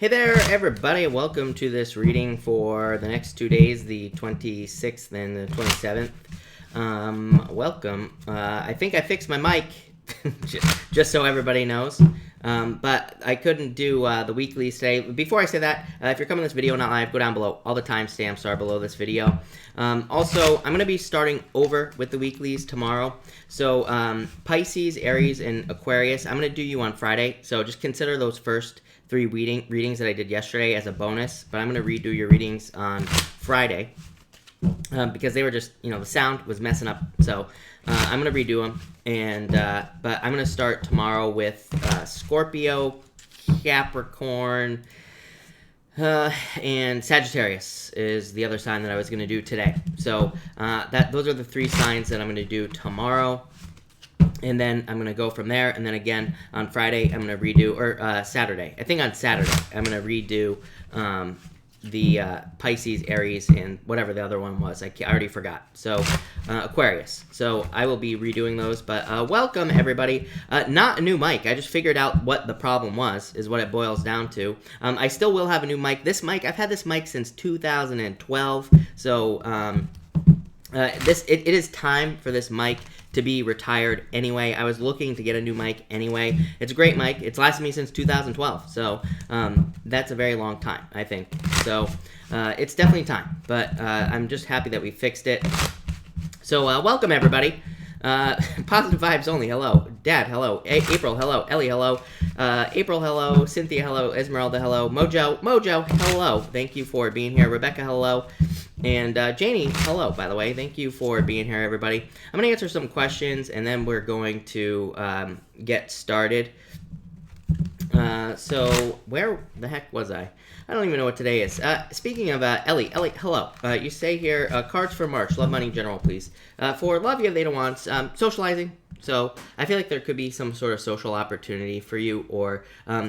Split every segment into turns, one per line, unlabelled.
Hey there, everybody. Welcome to this reading for the next 2 days, the 26th and the 27th. Welcome. I think I fixed my mic, just so everybody knows. But I couldn't do the weeklies today. Before I say that, if you're coming to this video not live, go down below. All the timestamps are below this video. Also, I'm going to be starting over with the weeklies tomorrow. So Pisces, Aries, and Aquarius, I'm going to do you on Friday. So just consider those first 3 readings that I did yesterday as a bonus. But I'm going to redo your readings on Friday. Because they were just, the sound was messing up. So I'm going to redo them. But I'm going to start tomorrow with Scorpio, Capricorn, and Sagittarius is the other sign that I was going to do today. So those are the 3 signs that I'm going to do tomorrow. And then I'm going to go from there. And then again, on Friday, I'm going to redo, or Saturday. I think on Saturday, I'm going to redo the Pisces, Aries, and whatever the other one was. I already forgot. So Aquarius. So I will be redoing those. But welcome, everybody. Not a new mic. I just figured out what the problem was, is what it boils down to. I still will have a new mic. This mic, I've had this mic since 2012. So it is time for this mic to be retired anyway. I was looking to get a new mic anyway. It's a great mic. It's lasted me since 2012. So that's a very long time, I think. So it's definitely time. But I'm just happy that we fixed it. So welcome, everybody. Positive vibes only. Hello. Dad, hello. April, hello. Ellie, hello. April, hello. Cynthia, hello. Esmeralda, hello. Mojo, hello. Thank you for being here. Rebecca, hello. And Janie, hello, by the way. Thank you for being here, everybody. I'm going to answer some questions, and then we're going to get started. So where the heck was I? I don't even know what today is. Speaking of Ellie, hello. You say here, cards for March. Love, money, general, please. For love, you have the wants. Socializing. So I feel like there could be some sort of social opportunity for you, or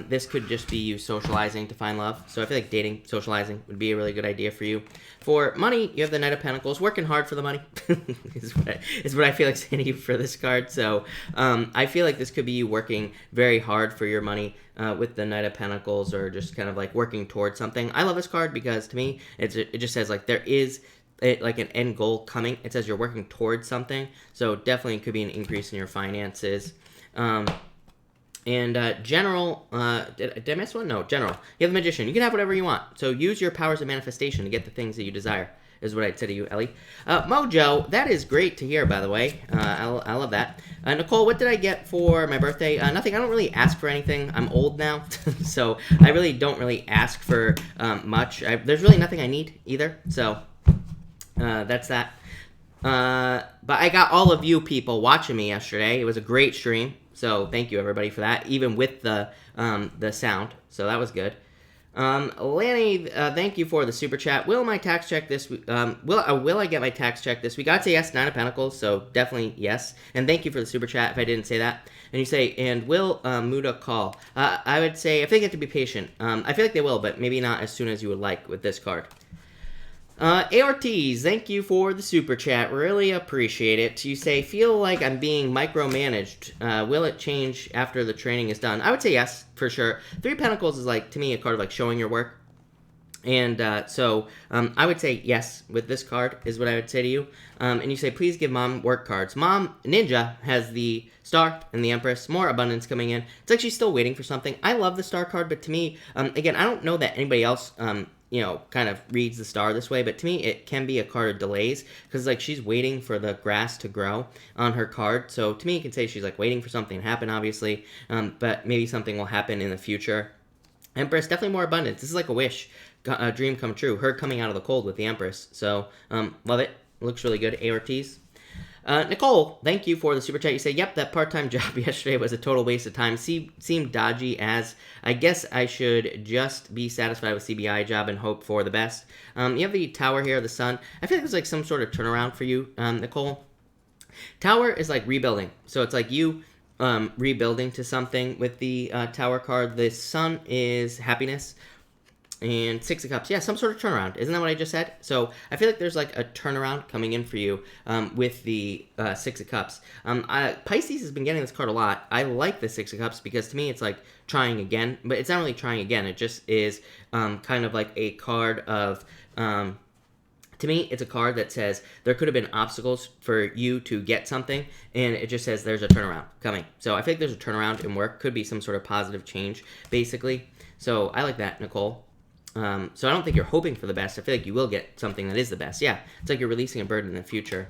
this could just be you socializing to find love. So I feel like dating, socializing would be a really good idea for you. For money, you have the Knight of Pentacles. Working hard for the money is what I feel like saying to you for this card. So I feel like this could be you working very hard for your money with the Knight of Pentacles, or just kind of like working towards something. I love this card because to me, it just says like there is like an end goal coming. It says you're working towards something. So definitely it could be an increase in your finances. General, did I miss one? No, general. You have the Magician. You can have whatever you want. So use your powers of manifestation to get the things that you desire, is what I'd say to you, Ellie. Mojo, that is great to hear, by the way. I love that. Nicole, what did I get for my birthday? Nothing. I don't really ask for anything. I'm old now, so I really don't really ask for much. There's really nothing I need either, so that's that. But I got all of you people watching me yesterday. It was a great stream. So thank you, everybody, for that, even with the sound. So that was good. Lanny, thank you for the super chat. Will my tax check this week? Will I get my tax check this week? I'd say yes, 9 of Pentacles, so definitely yes. And thank you for the super chat if I didn't say that. And you say, and will Muda call? I would say, if they get to be patient, I feel like they will, but maybe not as soon as you would like with this card. ARTs, thank you for the super chat. Really appreciate it. You say, feel like I'm being micromanaged. Will it change after the training is done? I would say yes, for sure. 3 Pentacles is like, to me, a card of like showing your work. And so I would say yes with this card is what I would say to you. And you say, please give Mom work cards. Mom, Ninja, has the Star and the Empress. More abundance coming in. It's like she's still waiting for something. I love the Star card, but to me, again, I don't know that anybody else kind of reads the Star this way, but to me, it can be a card of delays, because, like, she's waiting for the grass to grow on her card, so to me, you can say she's, like, waiting for something to happen, obviously, but maybe something will happen in the future. Empress, definitely more abundance. This is like a wish, a dream come true, her coming out of the cold with the Empress, so, love it. Looks really good. ARTs. Nicole, thank you for the super chat. You say, yep, that part-time job yesterday was a total waste of time. Seemed dodgy, as I guess I should just be satisfied with CBI job and hope for the best. You have the Tower here, the Sun. I feel like it's like some sort of turnaround for you, Nicole. Tower is like rebuilding. So it's like you rebuilding to something with the Tower card. The Sun is happiness. and Six of Cups. Yeah, some sort of turnaround. Isn't that what I just said? So I feel like there's like a turnaround coming in for you with the Six of Cups. Pisces has been getting this card a lot. I like the Six of Cups because to me it's like trying again, but it's not really trying again. It just is kind of like a card of... to me, it's a card that says there could have been obstacles for you to get something, and it just says there's a turnaround coming. So I think there's a turnaround in work. Could be some sort of positive change, basically. So I like that, Nicole. So I don't think you're hoping for the best. I feel like you will get something that is the best. Yeah, it's like you're releasing a bird in the future.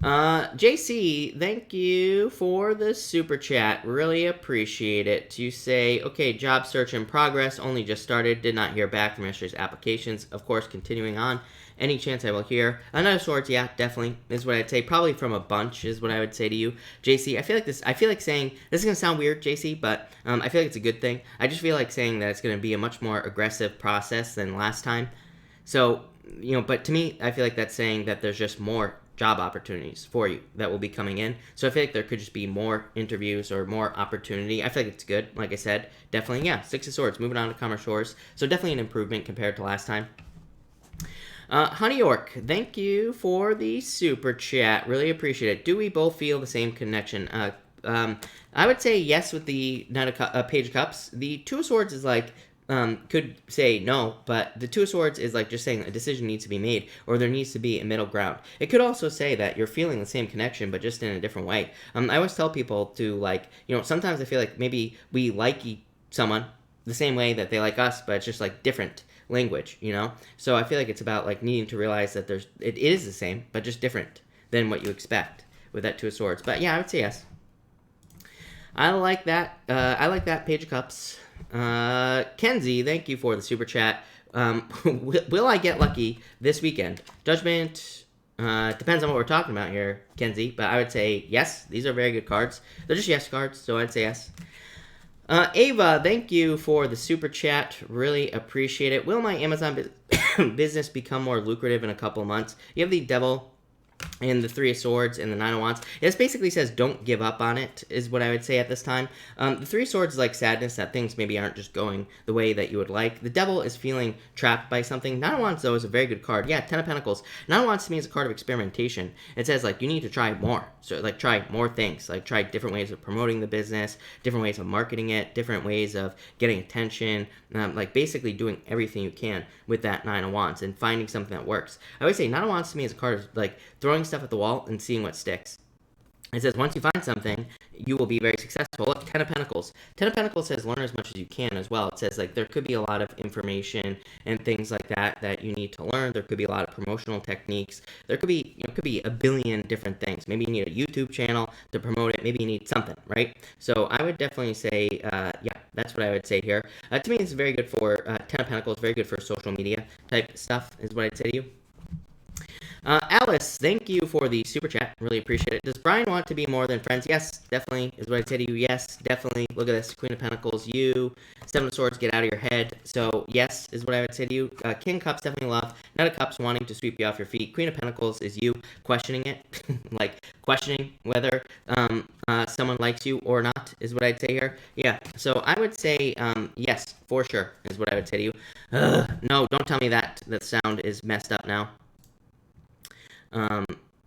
JC, thank you for the super chat. Really appreciate it. You say, okay, job search in progress. Only just started. Did not hear back from yesterday's applications. Of course, continuing on. Any chance I will hear? Another Swords, yeah, definitely is what I'd say. Probably from a bunch is what I would say to you, JC. I feel like saying this is gonna sound weird, JC, but I feel like it's a good thing. I just feel like saying that it's gonna be a much more aggressive process than last time. So but to me, I feel like that's saying that there's just more job opportunities for you that will be coming in. So I feel like there could just be more interviews or more opportunity. I feel like it's good. Like I said, definitely, yeah, Six of Swords, moving on to Commerce Shores. So definitely an improvement compared to last time. Honey York, thank you for the super chat. Really appreciate it. Do we both feel the same connection? I would say yes with the Page of Cups. The Two of Swords is like, could say no, but the Two of Swords is like just saying a decision needs to be made, or there needs to be a middle ground. It could also say that you're feeling the same connection, but just in a different way. I always tell people to, like, sometimes I feel like maybe we like someone the same way that they like us, but it's just like different language, So I feel like it's about like needing to realize that it is the same, but just different than what you expect with that Two of Swords. But yeah, I would say yes. I like that. Page of Cups. Kenzie, thank you for the super chat. Will I get lucky this weekend? Judgment depends on what we're talking about here, Kenzie, but I would say yes. These are very good cards. They're just yes cards, so I'd say yes. Ava, thank you for the super chat. Really appreciate it. Will my Amazon business become more lucrative in a couple of months? You have the Devil and the Three of Swords and the Nine of Wands. It basically says don't give up on it, is what I would say at this time. The Three of Swords is like sadness that things maybe aren't just going the way that you would like. The Devil is feeling trapped by something. Nine of Wands, though, is a very good card. Yeah, Ten of Pentacles. Nine of Wands to me is a card of experimentation. It says, like, you need to try more. So, like, try more things. Like, try different ways of promoting the business, different ways of marketing it, different ways of getting attention. Like, basically doing everything you can with that Nine of Wands and finding something that works. I would say Nine of Wands to me is a card of, like, throwing stuff at the wall and seeing what sticks. It says once you find something, you will be very successful. Look, Ten of Pentacles. Ten of Pentacles says learn as much as you can as well. It says like there could be a lot of information and things like that you need to learn. There could be a lot of promotional techniques. There could be could be a billion different things. Maybe you need a YouTube channel to promote it. Maybe you need something, right? So I would definitely say yeah, that's what I would say here. To me, it's very good for Ten of Pentacles. Very good for social media type stuff is what I'd say to you. Alice, thank you for the super chat. Really appreciate it. Does Brian want to be more than friends? Yes, definitely is what I'd say to you. Yes, definitely. Look at this. Queen of Pentacles, you. Seven of Swords, get out of your head. So, yes, is what I would say to you. King of Cups, definitely love. Knight of Cups, wanting to sweep you off your feet. Queen of Pentacles is you questioning it. Like, questioning whether someone likes you or not is what I'd say here. Yeah, so I would say yes, for sure, is what I would say to you. No, don't tell me that. That sound is messed up now.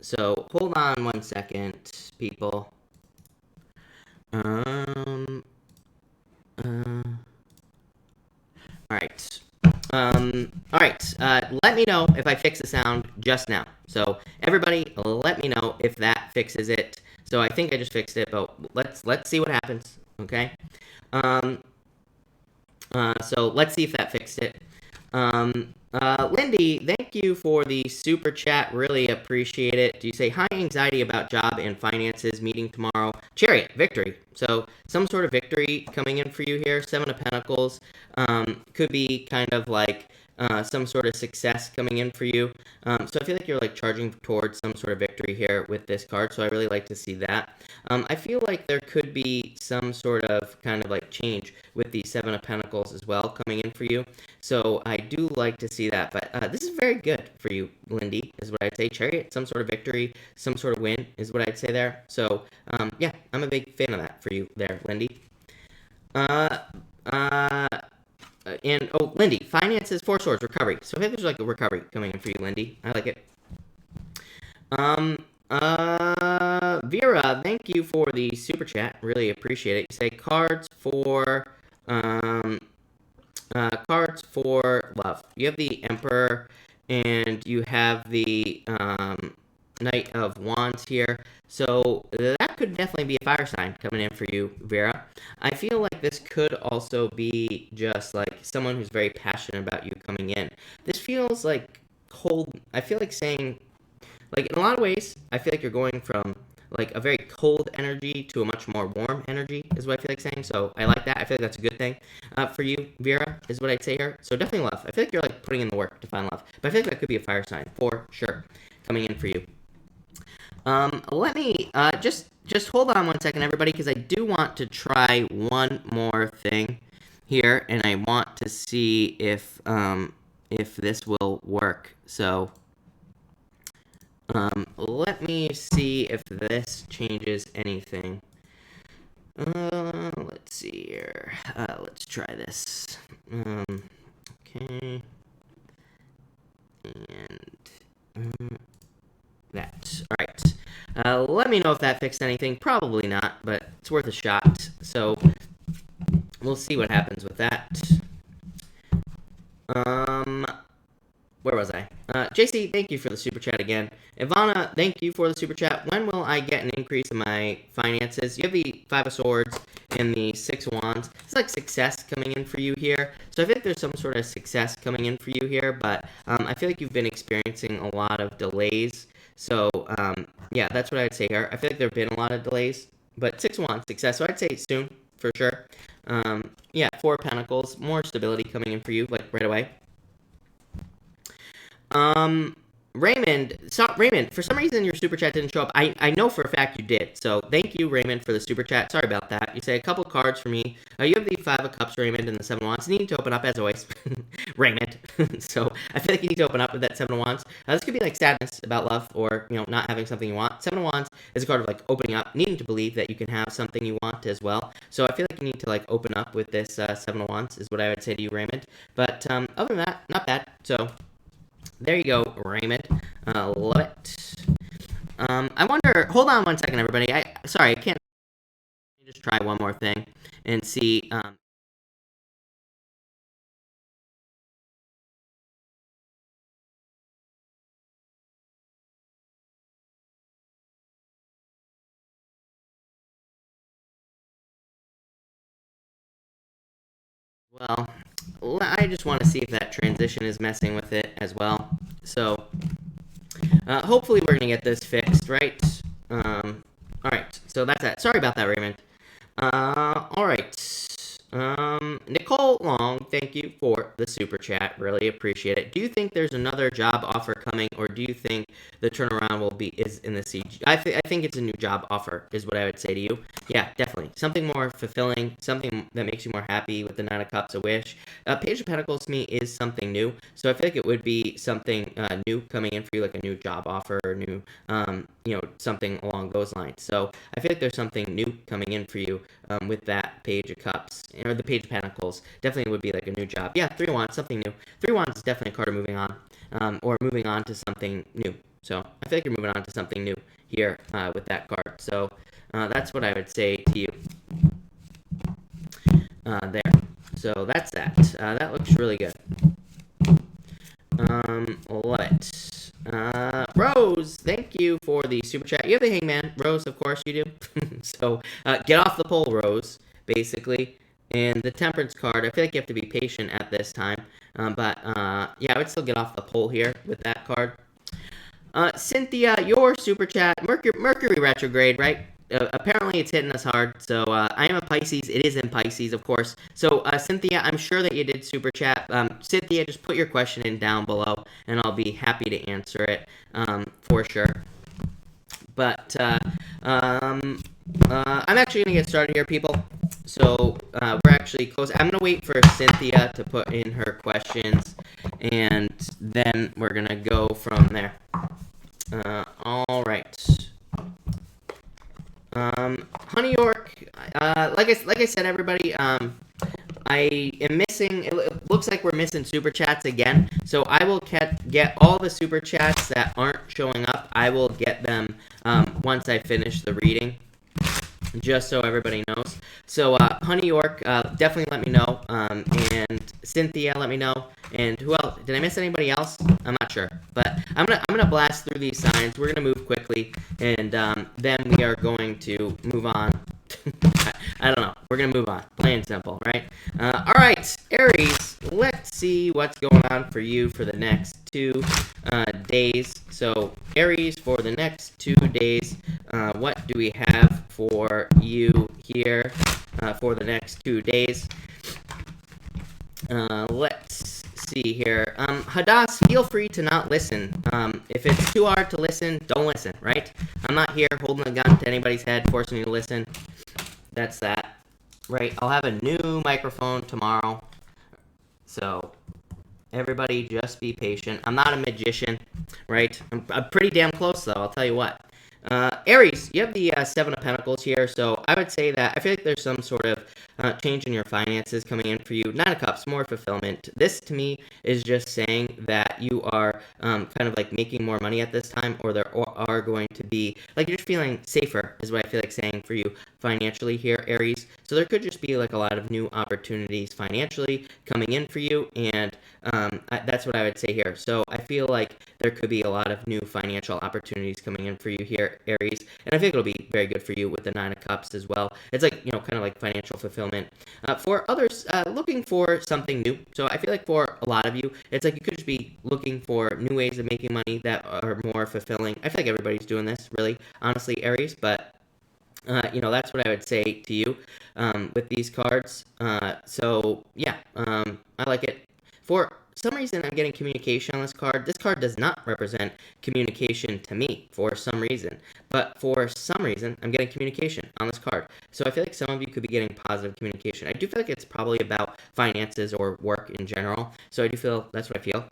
So hold on 1 second, people. All right. All right. Let me know if I fix the sound just now. So everybody, let me know if that fixes it. So I think I just fixed it, but let's see what happens. Okay. So let's see if that fixed it. Lindy, thank you for the super chat. Really appreciate it. Do you say high anxiety about job and finances meeting tomorrow? Chariot, victory. So some sort of victory coming in for you here. Seven of Pentacles could be kind of like some sort of success coming in for you. So I feel like you're like charging towards some sort of victory here with this card. So I really like to see that. I feel like there could be some sort of kind of like change with the Seven of Pentacles as well coming in for you. So I do like to see that. But this is very good for you, Lindy, is what I'd say. Chariot, some sort of victory, some sort of win is what I'd say there. So yeah, I'm a big fan of that for you there, Lindy. And oh, Lindy, finances, 4 swords, recovery. So I think there's like a recovery coming in for you, Lindy. I like it. Vera, thank you for the super chat. Really appreciate it. You say cards for love. You have the Emperor, and you have the Knight of Wands here. So that could definitely be a fire sign coming in for you, Vera. I feel like this could also be just like someone who's very passionate about you coming in. This feels like cold. I feel like saying, like, in a lot of ways, I feel like you're going from like a very cold energy to a much more warm energy is what I feel like saying. So I like that. I feel like that's a good thing for you, Vera, is what I'd say here. So definitely love. I feel like you're like putting in the work to find love. But I feel like that could be a fire sign for sure coming in for you. Let me just hold on one second, everybody, because I do want to try one more thing here, and I want to see if this will work. So let me see if this changes anything. Let's see here. Let's try this. Okay. And that. All right. Let me know if that fixed anything. Probably not, but it's worth a shot. So we'll see what happens with that. Where was I? JC, thank you for the super chat again. Ivana, thank you for the super chat. When will I get an increase in my finances? You have the 5 of Swords and the 6 of Wands. It's like success coming in for you here. So I feel like there's some sort of success coming in for you here, but I feel like you've been experiencing a lot of delays. So, yeah, that's what I'd say here. I feel like there have been a lot of delays, but 6 of Wands, success. So I'd say soon, for sure. Yeah, 4 of Pentacles, more stability coming in for you, like right away. Raymond, for some reason your super chat didn't show up. I know for a fact you did. So thank you, Raymond, for the super chat. Sorry about that. You say a couple cards for me. You have the 5 of Cups, Raymond, and the 7 of Wands. You need to open up, as always, Raymond. So I feel like you need to open up with that 7 of Wands. This could be like sadness about love or, you know, not having something you want. 7 of Wands is a card of like opening up, needing to believe that you can have something you want as well. So I feel like you need to like open up with this 7 of Wands is what I would say to you, Raymond. But other than that, not bad. So there you go, Raymond. Love it. I wonder. Hold on one second, everybody. Sorry, I can't. Just try one more thing and see. Well, I just want to see if that transition is messing with it as well. So, hopefully we're gonna get this fixed, right? All right. So that's that. Sorry about that, Raymond. All right. Nicole Long, thank you for the super chat. Really appreciate it. Do you think there's another job offer coming, or do you think the turnaround is in the siege? I think it's a new job offer, is what I would say to you. Yeah, definitely. Something more fulfilling, something that makes you more happy with the 9 of Cups, a wish. Page of Pentacles to me is something new, so I feel like it would be something new coming in for you, like a new job offer, or new, you know, something along those lines. So I feel like there's something new coming in for you with that Page of Cups, or the Page of Pentacles. Definitely would be like a new job. Yeah, 3 of Wands, something new. 3 of Wands is definitely a card of moving on, or moving on to something new. So I feel like you're moving on to something new here with that card. So that's what I would say to you there. So that's that. That looks really good. Love it. Rose, thank you for the super chat. You have the Hangman, Rose, of course you do. So get off the pole, Rose, basically. And the Temperance card, I feel like you have to be patient at this time. But yeah, I would still get off the pole here with that card. Cynthia, your super chat, Mercury retrograde, right? Apparently it's hitting us hard. So I am a Pisces. It is in Pisces, of course. So Cynthia, I'm sure that you did super chat. Cynthia, just put your question in down below, and I'll be happy to answer it for sure. But I'm actually gonna get started here, people. So we're actually close. I'm gonna wait for Cynthia to put in her questions, and then we're gonna go from there. All right. Honey York, like I said, everybody, I I am missing, it looks like we're missing super chats again. So I will get all the super chats that aren't showing up. I will get them once I finish the reading, just so everybody knows. So Honey York, definitely let me know. And Cynthia, let me know. And who else? Did I miss anybody else? I'm not sure. But I'm gonna blast through these signs. We're gonna move quickly, and then we are going to move on. I don't know. We're gonna move on. Plain and simple, right? All right, Aries. Let's see what's going on for you for the next 2 days. So Aries, for the next 2 days, what do we have for you here for the next 2 days? Let's see here. Hadass, feel free to not listen. If it's too hard to listen, don't listen, right? I'm not here holding a gun to anybody's head, forcing you to listen. That's that, right? I'll have a new microphone tomorrow. So everybody just be patient. I'm not a magician, right? I'm pretty damn close, though, I'll tell you what. Aries, you have the 7 of Pentacles here, so I would say that I feel like there's some sort of change in your finances coming in for you. 9 of Cups, more fulfillment. This, to me, is just saying that you are kind of like making more money at this time, or there are going to be, like, you're just feeling safer, is what I feel like saying for you financially here, Aries. So there could just be, like, a lot of new opportunities financially coming in for you, and that's what I would say here. So I feel like there could be a lot of new financial opportunities coming in for you here, Aries, and I think it'll be very good for you with the 9 of Cups as well. It's like, kind of like financial fulfillment. For others, looking for something new. So I feel like for a lot of you, it's like you could just be looking for new ways of making money that are more fulfilling. I feel like everybody's doing this, really, honestly, Aries, but that's what I would say to you with these cards. So yeah, I like it. For some reason, I'm getting communication on this card. This card does not represent communication to me for some reason. But for some reason, I'm getting communication on this card. So I feel like some of you could be getting positive communication. I do feel like it's probably about finances or work in general. So I do feel that's what I feel.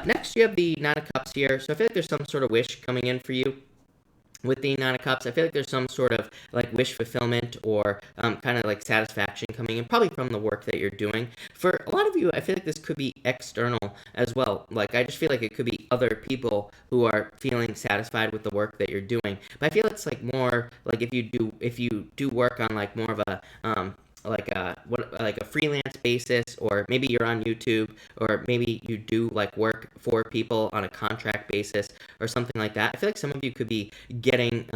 Next, you have the 9 of Cups here. So I feel like there's some sort of wish coming in for you. With the 9 of Cups, I feel like there's some sort of like wish fulfillment or kind of like satisfaction coming in, probably from the work that you're doing. For a lot of you, I feel like this could be external as well. Like, I just feel like it could be other people who are feeling satisfied with the work that you're doing. But I feel it's like more like if you do work on like more of a like a freelance basis, or maybe you're on YouTube, or maybe you do like work for people on a contract basis or something like that. I feel like some of you could be getting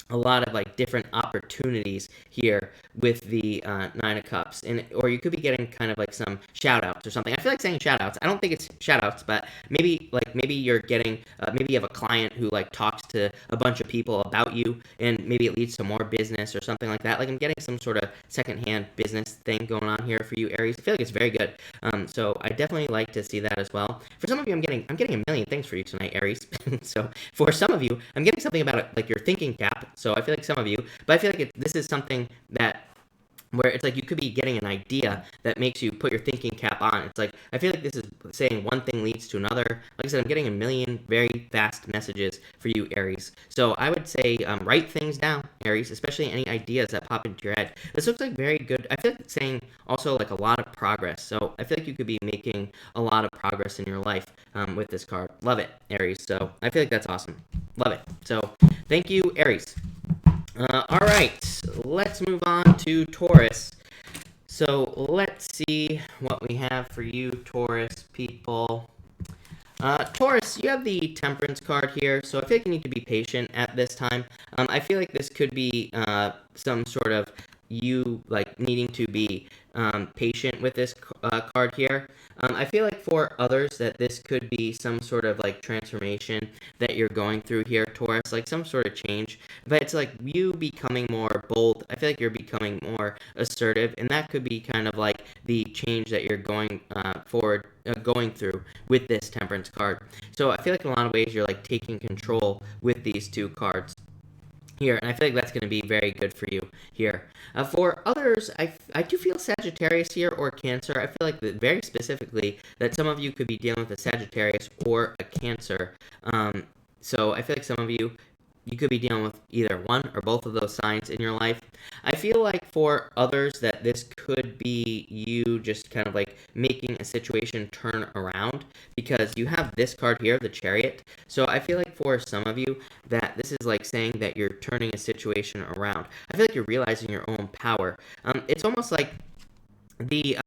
a lot of like different opportunities here with the 9 of Cups, or you could be getting kind of like some shout outs or something. I feel like saying shout outs. I don't think it's shout outs, but maybe you're getting maybe you have a client who like talks to a bunch of people about you, and maybe it leads to more business or something like that. Like, I'm getting some sort of secondhand business thing going on here for you, Aries. I feel like it's very good. So I definitely like to see that as well. For some of you, I'm getting a million things for you tonight, Aries. So for some of you, I'm getting something about like your thinking cap. So I feel like some of you, but I feel like this is something that where it's like you could be getting an idea that makes you put your thinking cap on. It's like, I feel like this is saying one thing leads to another. Like I said, I'm getting a million very fast messages for you, Aries. So I would say write things down, Aries, especially any ideas that pop into your head. This looks like very good. I feel like it's saying also like a lot of progress. So I feel like you could be making a lot of progress in your life with this card. Love it, Aries. So I feel like that's awesome. Love it. So thank you, Aries. All right, let's move on to Taurus. So let's see what we have for you, Taurus people. Taurus, you have the Temperance card here, so I feel like you need to be patient at this time. I feel like this could be some sort of you like needing to be patient with this card here. I feel like for others that this could be some sort of like transformation that you're going through here, Taurus, like some sort of change. But it's like you becoming more bold. I feel like you're becoming more assertive, and that could be kind of like the change that you're going going through with this Temperance card. So I feel like in a lot of ways you're like taking control with these two cards here, and I feel like that's going to be very good for you here. For others, I do feel Sagittarius here or Cancer. I feel like that very specifically that some of you could be dealing with a Sagittarius or a Cancer. So I feel like some of you you could be dealing with either one or both of those signs in your life. I feel like for others that this could be you just kind of like making a situation turn around, because you have this card here, the Chariot. So I feel like for some of you that this is like saying that you're turning a situation around. I feel like you're realizing your own power. It's almost like the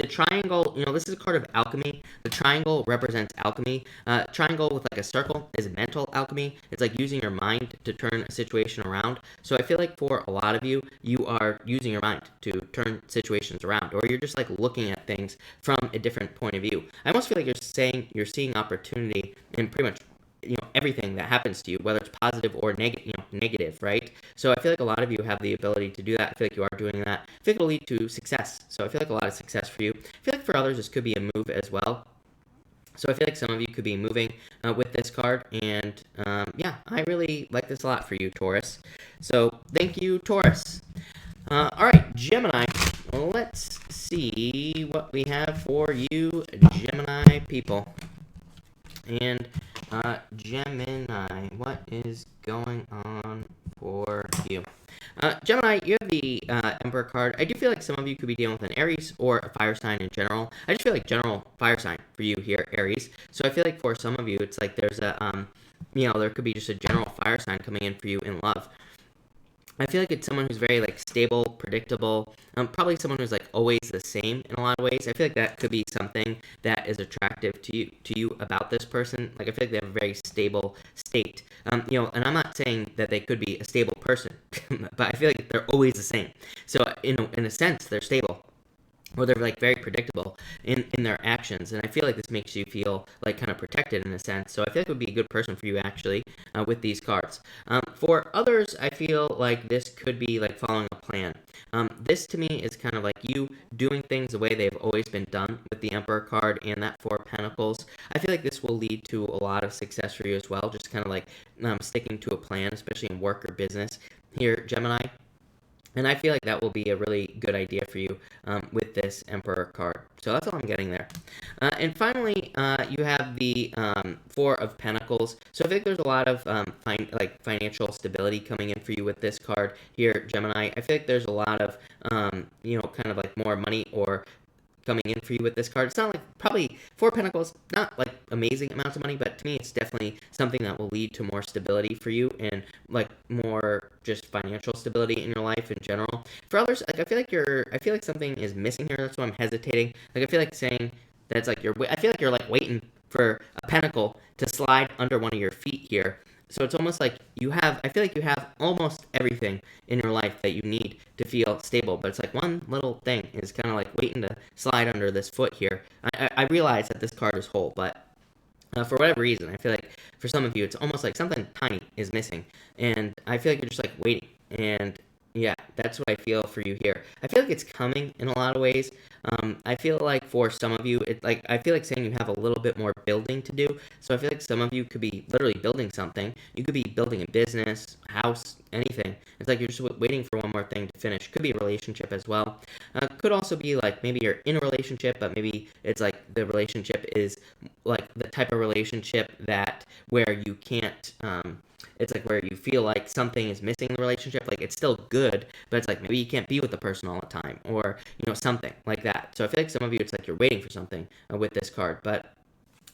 triangle, this is a card of alchemy. The triangle represents alchemy. Triangle with like a circle is mental alchemy. It's like using your mind to turn a situation around. So I feel like for a lot of you, you are using your mind to turn situations around, or you're just like looking at things from a different point of view. I almost feel like you're seeing opportunity in pretty much everything that happens to you, whether it's positive or negative, right? So I feel like a lot of you have the ability to do that. I feel like you are doing that. I feel like it'll lead to success. So I feel like a lot of success for you. I feel like for others this could be a move as well. So I feel like some of you could be moving with this card, and yeah, I really like this a lot for you, Taurus. So thank you, Taurus. All right, Gemini. Let's see what we have for you, Gemini people. And Gemini, what is going on for you? Gemini, you have the Emperor card. I do feel like some of you could be dealing with an Aries or a fire sign in general. I just feel like general fire sign for you here, Aries. So I feel like for some of you, it's like there's a, there could be just a general fire sign coming in for you in love. I feel like it's someone who's very like stable, predictable, probably someone who's like always the same in a lot of ways. I feel like that could be something that is attractive to you about this person. Like I feel like they have a very stable state. And I'm not saying that they could be a stable person, but I feel like they're always the same. So in a sense, they're stable. Or they're like very predictable in their actions, and I feel like this makes you feel like kind of protected in a sense. So I feel like it would be a good person for you actually with these cards. For others, I feel like this could be like following a plan. This to me is kind of like you doing things the way they've always been done with the Emperor card and that Four of Pentacles. I feel like this will lead to a lot of success for you as well, just kind of like sticking to a plan, especially in work or business here, Gemini. And I feel like that will be a really good idea for you with this Emperor card. So that's all I'm getting there. And finally, you have the Four of Pentacles. So I think there's a lot of financial stability coming in for you with this card here, Gemini. I feel like there's a lot of, kind of like more money or coming in for you with this card. It's not like, probably Four Pentacles, not like amazing amounts of money, but to me it's definitely something that will lead to more stability for you and like more just financial stability in your life in general. For others, like I feel like something is missing here. That's why I'm hesitating. Like I feel like saying that it's like I feel like you're like waiting for a pentacle to slide under one of your feet here. So it's almost like I feel like you have almost everything in your life that you need to feel stable, but it's like one little thing is kind of like waiting to slide under this foot here. I realize that this card is whole, but for whatever reason, I feel like for some of you, it's almost like something tiny is missing, and I feel like you're just like waiting, and yeah, that's what I feel for you here. I feel like it's coming in a lot of ways. I feel like for some of you, I feel like saying you have a little bit more building to do. So I feel like some of you could be literally building something. You could be building a business, house, anything. It's like you're just waiting for one more thing to finish. Could be a relationship as well. Could also be like maybe you're in a relationship, but maybe it's like the relationship is like the type of relationship that where you can't. It's like where you feel like something is missing in the relationship. Like it's still good, but it's like maybe you can't be with the person all the time, or something like that. So I feel like some of you, it's like you're waiting for something with this card. But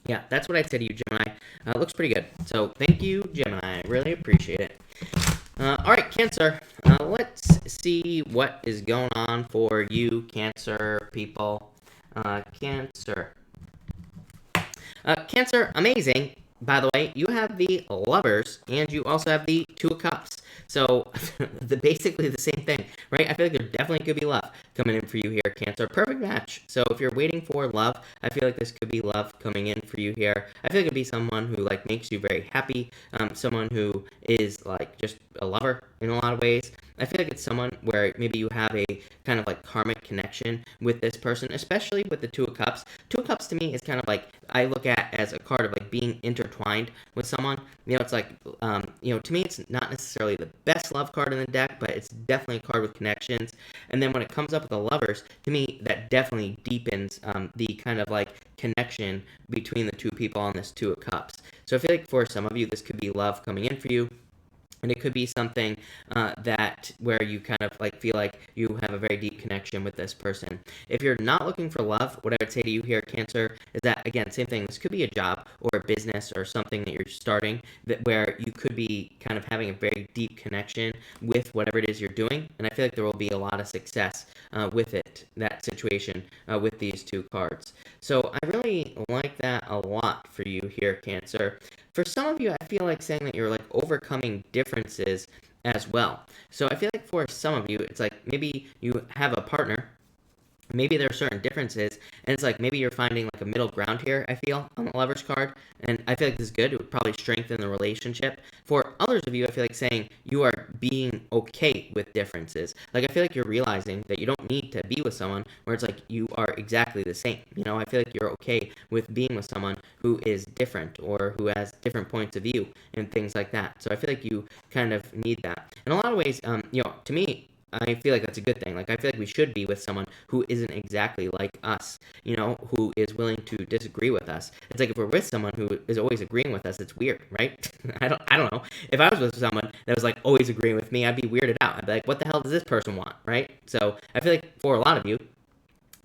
yeah, that's what I'd say to you, Gemini. It looks pretty good. So thank you, Gemini. I really appreciate it. All right, Cancer. Let's see what is going on for you, Cancer people. Cancer. Cancer, amazing. By the way, you have the Lovers, and you also have the Two of Cups. So, basically the same thing, right? I feel like there definitely could be love coming in for you here, Cancer. Perfect match. So, if you're waiting for love, I feel like this could be love coming in for you here. I feel like it'd be someone who, like, makes you very happy. Someone who is, like, just a lover in a lot of ways. I feel like it's someone where maybe you have a kind of, like, karmic connection with this person, especially with the Two of Cups. Two of Cups, to me, is kind of like, I look at as a card of, like, being intertwined with someone. It's like, to me, it's not necessarily the best love card in the deck, but it's definitely a card with connections. And then when it comes up with the Lovers, to me, that definitely deepens the kind of, like, connection between the two people on this Two of Cups. So I feel like for some of you, this could be love coming in for you. And it could be something that where you kind of like feel like you have a very deep connection with this person. If you're not looking for love, what I would say to you here, Cancer, is that again, same thing. This could be a job or a business or something that you're starting that where you could be kind of having a very deep connection with whatever it is you're doing. And I feel like there will be a lot of success with that situation with these two cards. So I really like that a lot for you here, Cancer. For some of you, I feel like saying that you're like overcoming differences as well. So I feel like for some of you, it's like maybe you have a partner, maybe there are certain differences, and it's like maybe you're finding like a middle ground here, I feel, on the Lovers card, and I feel like this is good. It would probably strengthen the relationship. For others of you, I feel like saying you are being okay with differences. Like, I feel like you're realizing that you don't need to be with someone where it's like you are exactly the same. You know, I feel like you're okay with being with someone who is different or who has different points of view and things like that. So I feel like you kind of need that. In a lot of ways, to me, I feel like that's a good thing. Like, I feel like we should be with someone who isn't exactly like us, who is willing to disagree with us. It's like if we're with someone who is always agreeing with us, it's weird, right? I don't know. If I was with someone that was like always agreeing with me, I'd be weirded out. I'd be like, what the hell does this person want, right? So I feel like for a lot of you,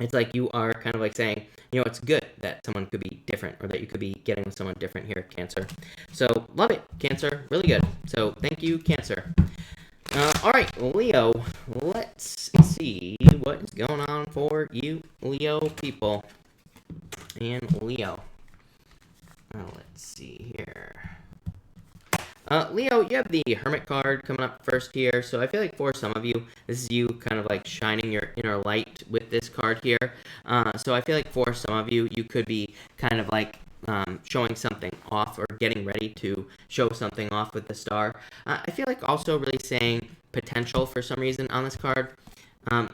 it's like you are kind of like saying, it's good that someone could be different or that you could be getting with someone different here, Cancer. So love it, Cancer. Really good. So thank you, Cancer. All right, Leo, let's see what is going on for you, Leo people. And Leo. Let's see here. Leo, you have the Hermit card coming up first here. So I feel like for some of you, this is you kind of like shining your inner light with this card here. So I feel like for some of you, you could be kind of like showing something off or getting ready to show something off with the star. I feel like also really saying potential for some reason on this card.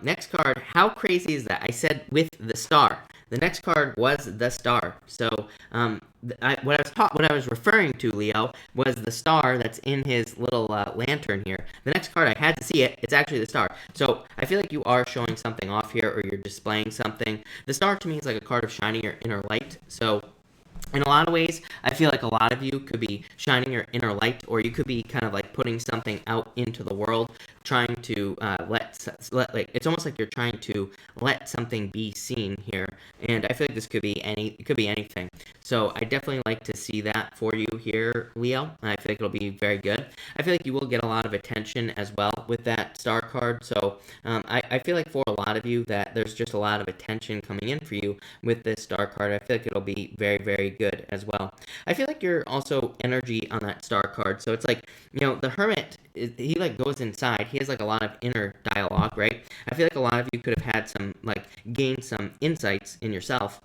Next card, how crazy is that? I said with the star. The next card was the star. So what I was referring to, Leo, was the star that's in his little lantern here. The next card, I had to see it. It's actually the star. So I feel like you are showing something off here or you're displaying something. The star to me is like a card of shining your inner light. So in a lot of ways, I feel like a lot of you could be shining your inner light, or you could be kind of like putting something out into the world, trying to like it's almost like you're trying to let something be seen here. And I feel like this could be anything. So I definitely like to see that for you here, Leo. I feel like it'll be very good. I feel like you will get a lot of attention as well with that star card. So I feel like for a lot of you that there's just a lot of attention coming in for you with this star card. I feel like it'll be very, very good as well. I feel like you're also energy on that star card. So it's like, the Hermit, he like goes inside. He has like a lot of inner dialogue, right? I feel like a lot of you could have had some, like, gained some insights in yourself.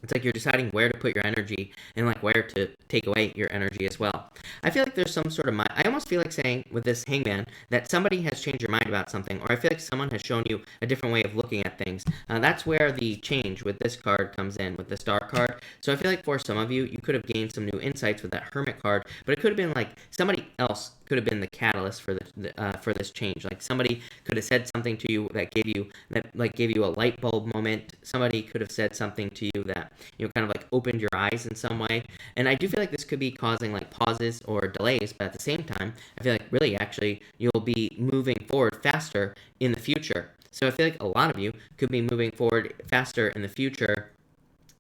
It's like you're deciding where to put your energy and like where to take away your energy as well. I feel like there's some sort of I almost feel like saying with this Hangman that somebody has changed your mind about something, or I feel like someone has shown you a different way of looking at things. That's where the change with this card comes in, with the star card. So I feel like for some of you, you could have gained some new insights with that Hermit card, but it could have been like somebody else could have been the catalyst for this change. Like somebody could have said something to you that gave you a light bulb moment. Somebody could have said something to you that kind of like opened your eyes in some way. And I do feel like this could be causing like pauses or delays, but at the same time, I feel like really actually you'll be moving forward faster in the future. So I feel like a lot of you could be moving forward faster in the future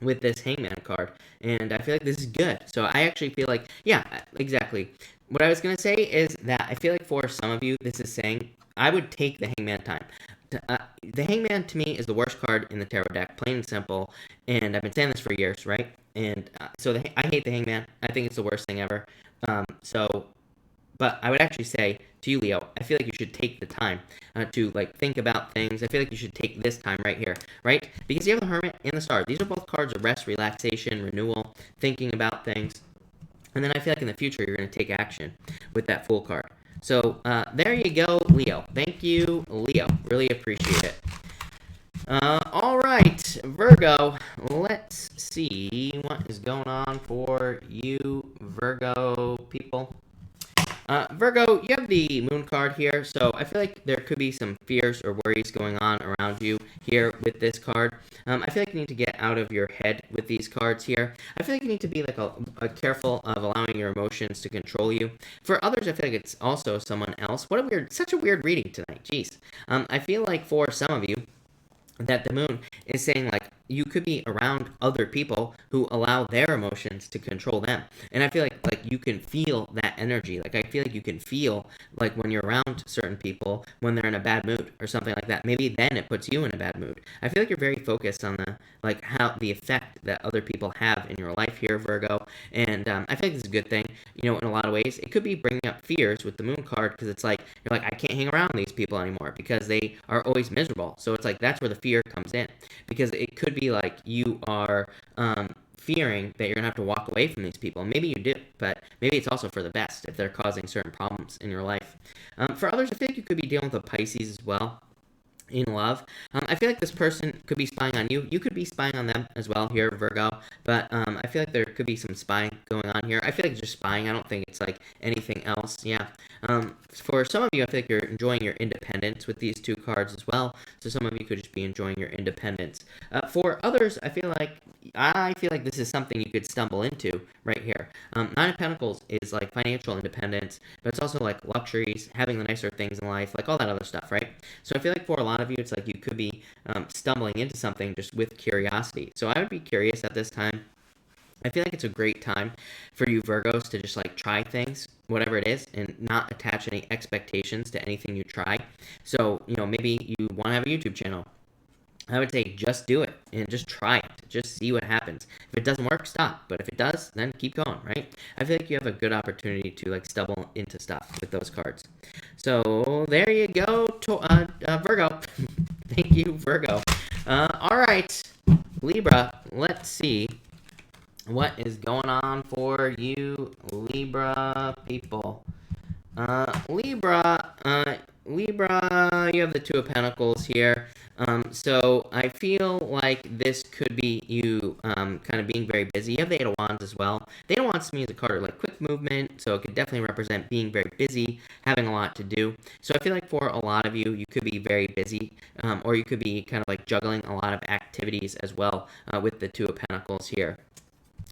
with this Hangman card, and I feel like this is good. So I actually feel like, yeah, exactly. What I was going to say is that I feel like for some of you, this is saying I would take the Hangman time. The Hangman, to me, is the worst card in the tarot deck, plain and simple, and I've been saying this for years, right? And I hate the Hangman. I think it's the worst thing ever. But I would actually say to you, Leo, I feel like you should take the time to like think about things. I feel like you should take this time right here, right? Because you have the Hermit and the Star. These are both cards of rest, relaxation, renewal, thinking about things. And then I feel like in the future, you're going to take action with that Fool card. So there you go, Leo. Thank you, Leo. Really appreciate it. All right, Virgo, let's see what is going on for you, Virgo people. Virgo, you have the moon card here, so I feel like there could be some fears or worries going on around you here with this card. I feel like you need to get out of your head with these cards here. I feel like you need to be like a careful of allowing your emotions to control you. For others, I feel like it's also someone else. Such a weird reading tonight. Jeez. I feel like for some of you, that the moon is saying like you could be around other people who allow their emotions to control them, and I feel like you can feel that energy. Like I feel like you can feel like when you're around certain people when they're in a bad mood or something like that, maybe then it puts you in a bad mood. I feel like you're very focused on the effect that other people have in your life here, Virgo, and I feel like this is a good thing. In a lot of ways it could be bringing up fears with the moon card, because it's like you're like, I can't hang around these people anymore because they are always miserable. So it's like that's where the fear comes in, because it could be like you are fearing that you're gonna have to walk away from these people. Maybe you do, but maybe it's also for the best if they're causing certain problems in your life. For others, I think you could be dealing with a Pisces as well in love. I feel like this person could be spying on you. You could be spying on them as well here, Virgo. But I feel like there could be some spying going on here. I feel like it's just spying. I don't think it's like anything else. Yeah. For some of you, I feel like you're enjoying your independence with these two cards as well. So some of you could just be enjoying your independence. For others, I feel like this is something you could stumble into right here. Nine of Pentacles is like financial independence, but it's also like luxuries, having the nicer things in life, like all that other stuff, right? So I feel like for a lot of you, it's like you could be stumbling into something just with curiosity. So I would be curious at this time. I feel like it's a great time for you Virgos to just like try things, whatever it is, and not attach any expectations to anything you try. So, maybe you want to have a YouTube channel. I would say just do it and just try it. Just see what happens. If it doesn't work, stop. But if it does, then keep going, right? I feel like you have a good opportunity to like stumble into stuff with those cards. So there you go, Virgo. Thank you, Virgo. All right, Libra. Let's see what is going on for you, Libra people. Libra, you have the Two of Pentacles here. So I feel like this could be you kind of being very busy. You have the Eight of Wands as well. The Eight of Wands to me is a card of like quick movement, so it could definitely represent being very busy, having a lot to do. So I feel like for a lot of you, you could be very busy, or you could be kind of like juggling a lot of activities as well with the Two of Pentacles here.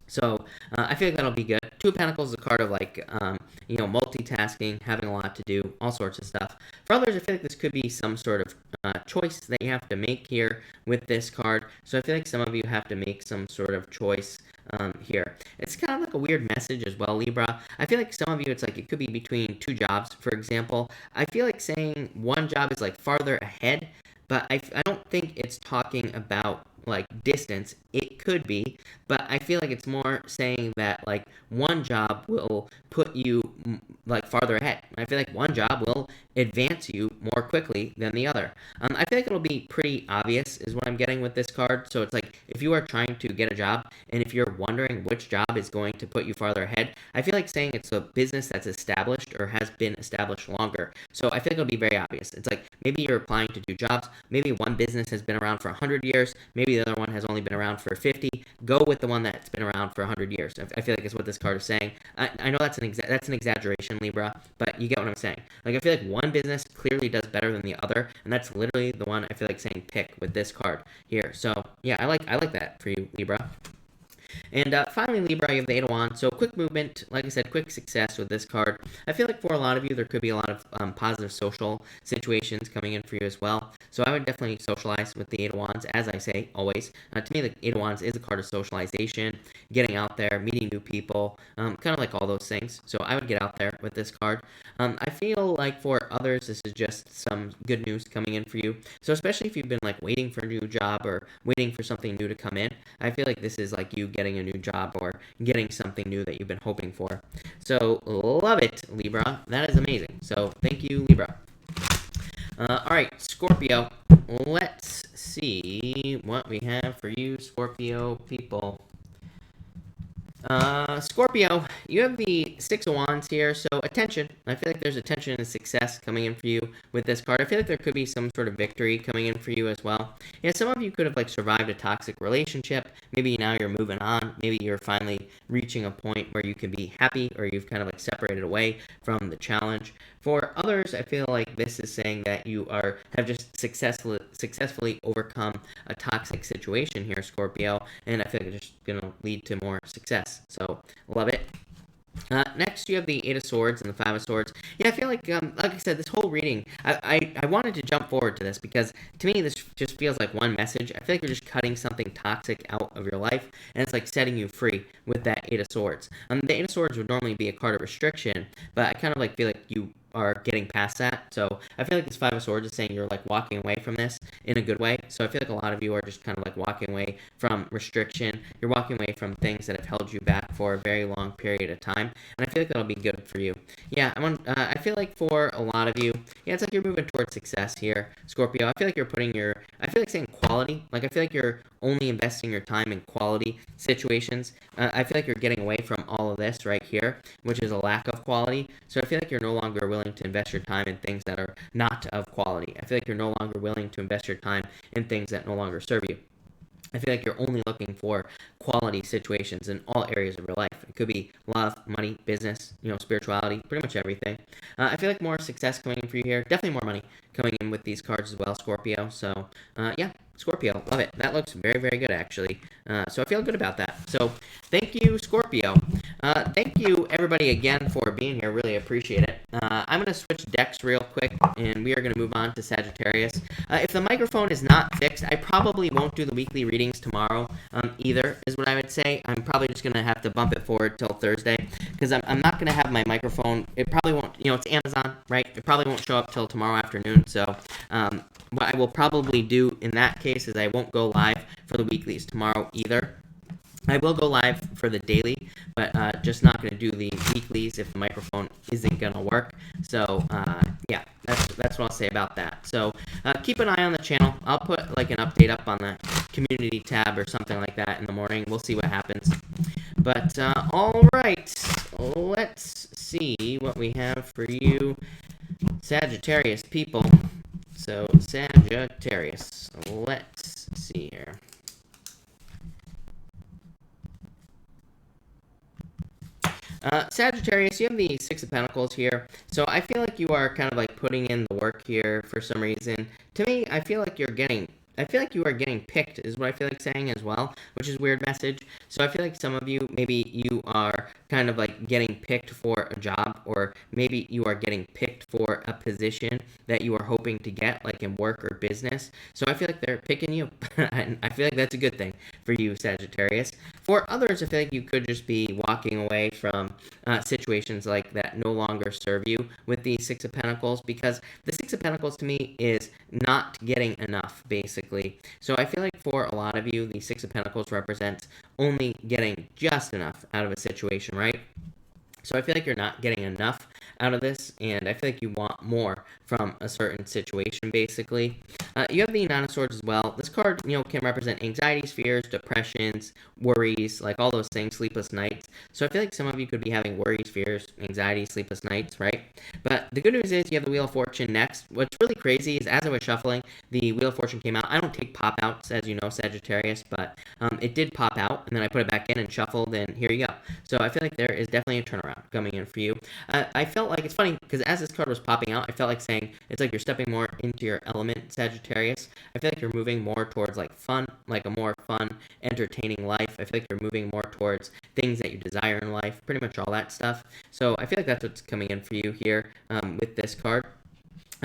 So I feel like that'll be good. Two of Pentacles is a card of like, multitasking, having a lot to do, all sorts of stuff. For others, I feel like this could be some sort of choice that you have to make here with this card. So I feel like some of you have to make some sort of choice here. It's kind of like a weird message as well, Libra. I feel like some of you, it's like it could be between two jobs, for example. I feel like saying one job is like farther ahead, but I don't think it's talking about like distance. It could be, but I feel like it's more saying that like one job will put you like farther ahead. I feel like one job will advance you more quickly than the other. I feel like it'll be pretty obvious is what I'm getting with this card. So it's like if you are trying to get a job and if you're wondering which job is going to put you farther ahead, I feel like saying it's a business that's established or has been established longer. So I feel like it'll be very obvious. It's like maybe you're applying to do jobs. Maybe one business has been around for 100 years. Maybe the other one has only been around for 50. Go with the one that's been around for 100 years. I feel like it's what this card is saying. I know that's an exaggeration, Libra, but you get what I'm saying. Like I feel like one business clearly does better than the other, and that's literally the one I feel like saying pick with this card here. So yeah, I like that for you, Libra. And finally, Libra, you have the Eight of Wands. So quick movement, like I said, quick success with this card. I feel like for a lot of you, there could be a lot of positive social situations coming in for you as well. So I would definitely socialize with the Eight of Wands, as I say, always. To me, the Eight of Wands is a card of socialization, getting out there, meeting new people, kind of like all those things. So I would get out there with this card. I feel like for others, this is just some good news coming in for you. So especially if you've been like waiting for a new job or waiting for something new to come in, I feel like this is like you getting a new job or getting something new that you've been hoping for. So love it, Libra. That is amazing. So thank you, Libra. All right, Scorpio. Let's see what we have for you, Scorpio people. Scorpio, you have the Six of Wands here, so attention. I feel like there's attention and success coming in for you with this card. I feel like there could be some sort of victory coming in for you as well. Yeah, some of you could have like survived a toxic relationship. Maybe now you're moving on. Maybe you're finally reaching a point where you can be happy, or you've kind of like separated away from the challenge. For others, I feel like this is saying that you have just successfully overcome a toxic situation here, Scorpio, and I feel like it's just gonna lead to more success. So love it. Next, you have the Eight of Swords and the Five of Swords. Yeah, I feel like I said, this whole reading, I wanted to jump forward to this because to me this just feels like one message. I feel like you're just cutting something toxic out of your life, and it's like setting you free with that Eight of Swords. The Eight of Swords would normally be a card of restriction, but I kind of like feel like you are getting past that. So I feel like this Five of Swords is saying you're like walking away from this in a good way. So I feel like a lot of you are just kind of like walking away from restriction. You're walking away from things that have held you back for a very long period of time, and I feel like that'll be good for you. Yeah, I feel like for a lot of you, yeah, it's like you're moving towards success here, Scorpio. I feel like you're I feel like saying quality. Like I feel like you're only investing your time in quality situations. I feel like you're getting away from all of this right here, which is a lack of quality. So I feel like you're no longer willing to invest your time in things that are not of quality. I feel like you're no longer willing to invest your time in things that no longer serve you. I feel like you're only looking for quality situations in all areas of your life. It could be love, money, business, spirituality, pretty much everything. I feel like more success coming in for you here. Definitely more money coming in with these cards as well, Scorpio. So, yeah, Scorpio, love it. That looks very, very good, actually. So I feel good about that. So thank you, Scorpio. Thank you, everybody, again for being here. Really appreciate it. I'm going to switch decks real quick, and we are going to move on to Sagittarius. If the microphone is not fixed, I probably won't do the weekly readings tomorrow either, is what I would say. I'm probably just going to have to bump it forward till Thursday, because I'm not going to have my microphone. It probably won't, it's Amazon, right? It probably won't show up till tomorrow afternoon. So what I will probably do in that case is I won't go live for the weeklies tomorrow either. I will go live for the daily, but just not going to do the weeklies if the microphone isn't going to work. So, yeah, that's what I'll say about that. So, keep an eye on the channel. I'll put, like, an update up on the community tab or something like that in the morning. We'll see what happens. But, all right, let's see what we have for you, Sagittarius people. So, Sagittarius, let's see here. Sagittarius, you have the Six of Pentacles here, so I feel like you are kind of like putting in the work here for some reason. To me, I feel like you are getting picked, is what I feel like saying as well, which is a weird message. So I feel like some of you, maybe you are kind of like getting picked for a job, or maybe you are getting picked for a position that you are hoping to get, like in work or business. So I feel like they're picking you, and I feel like that's a good thing for you, Sagittarius. For others, I feel like you could just be walking away from situations like that no longer serve you with the Six of Pentacles, because the Six of Pentacles to me is not getting enough, basically. So I feel like for a lot of you, the Six of Pentacles represents only getting just enough out of a situation, right? So I feel like you're not getting enough out of this, and I feel like you want more from a certain situation, basically. You have the Nine of Swords as well. This card, can represent anxieties, fears, depressions, worries, like all those things, sleepless nights. So I feel like some of you could be having worries, fears, anxiety, sleepless nights, right? But the good news is you have the Wheel of Fortune next. What's really crazy is as I was shuffling, the Wheel of Fortune came out. I don't take pop-outs, as you know, Sagittarius, but it did pop out, and then I put it back in and shuffled, and here you go. So I feel like there is definitely a turnaround coming in for you. I felt like, it's funny, because as this card was popping out, I felt like saying, it's like you're stepping more into your element, Sagittarius. I feel like you're moving more towards like fun, like a more fun, entertaining life. I feel like you're moving more towards things that you desire in life, pretty much all that stuff. So I feel like that's what's coming in for you here with this card.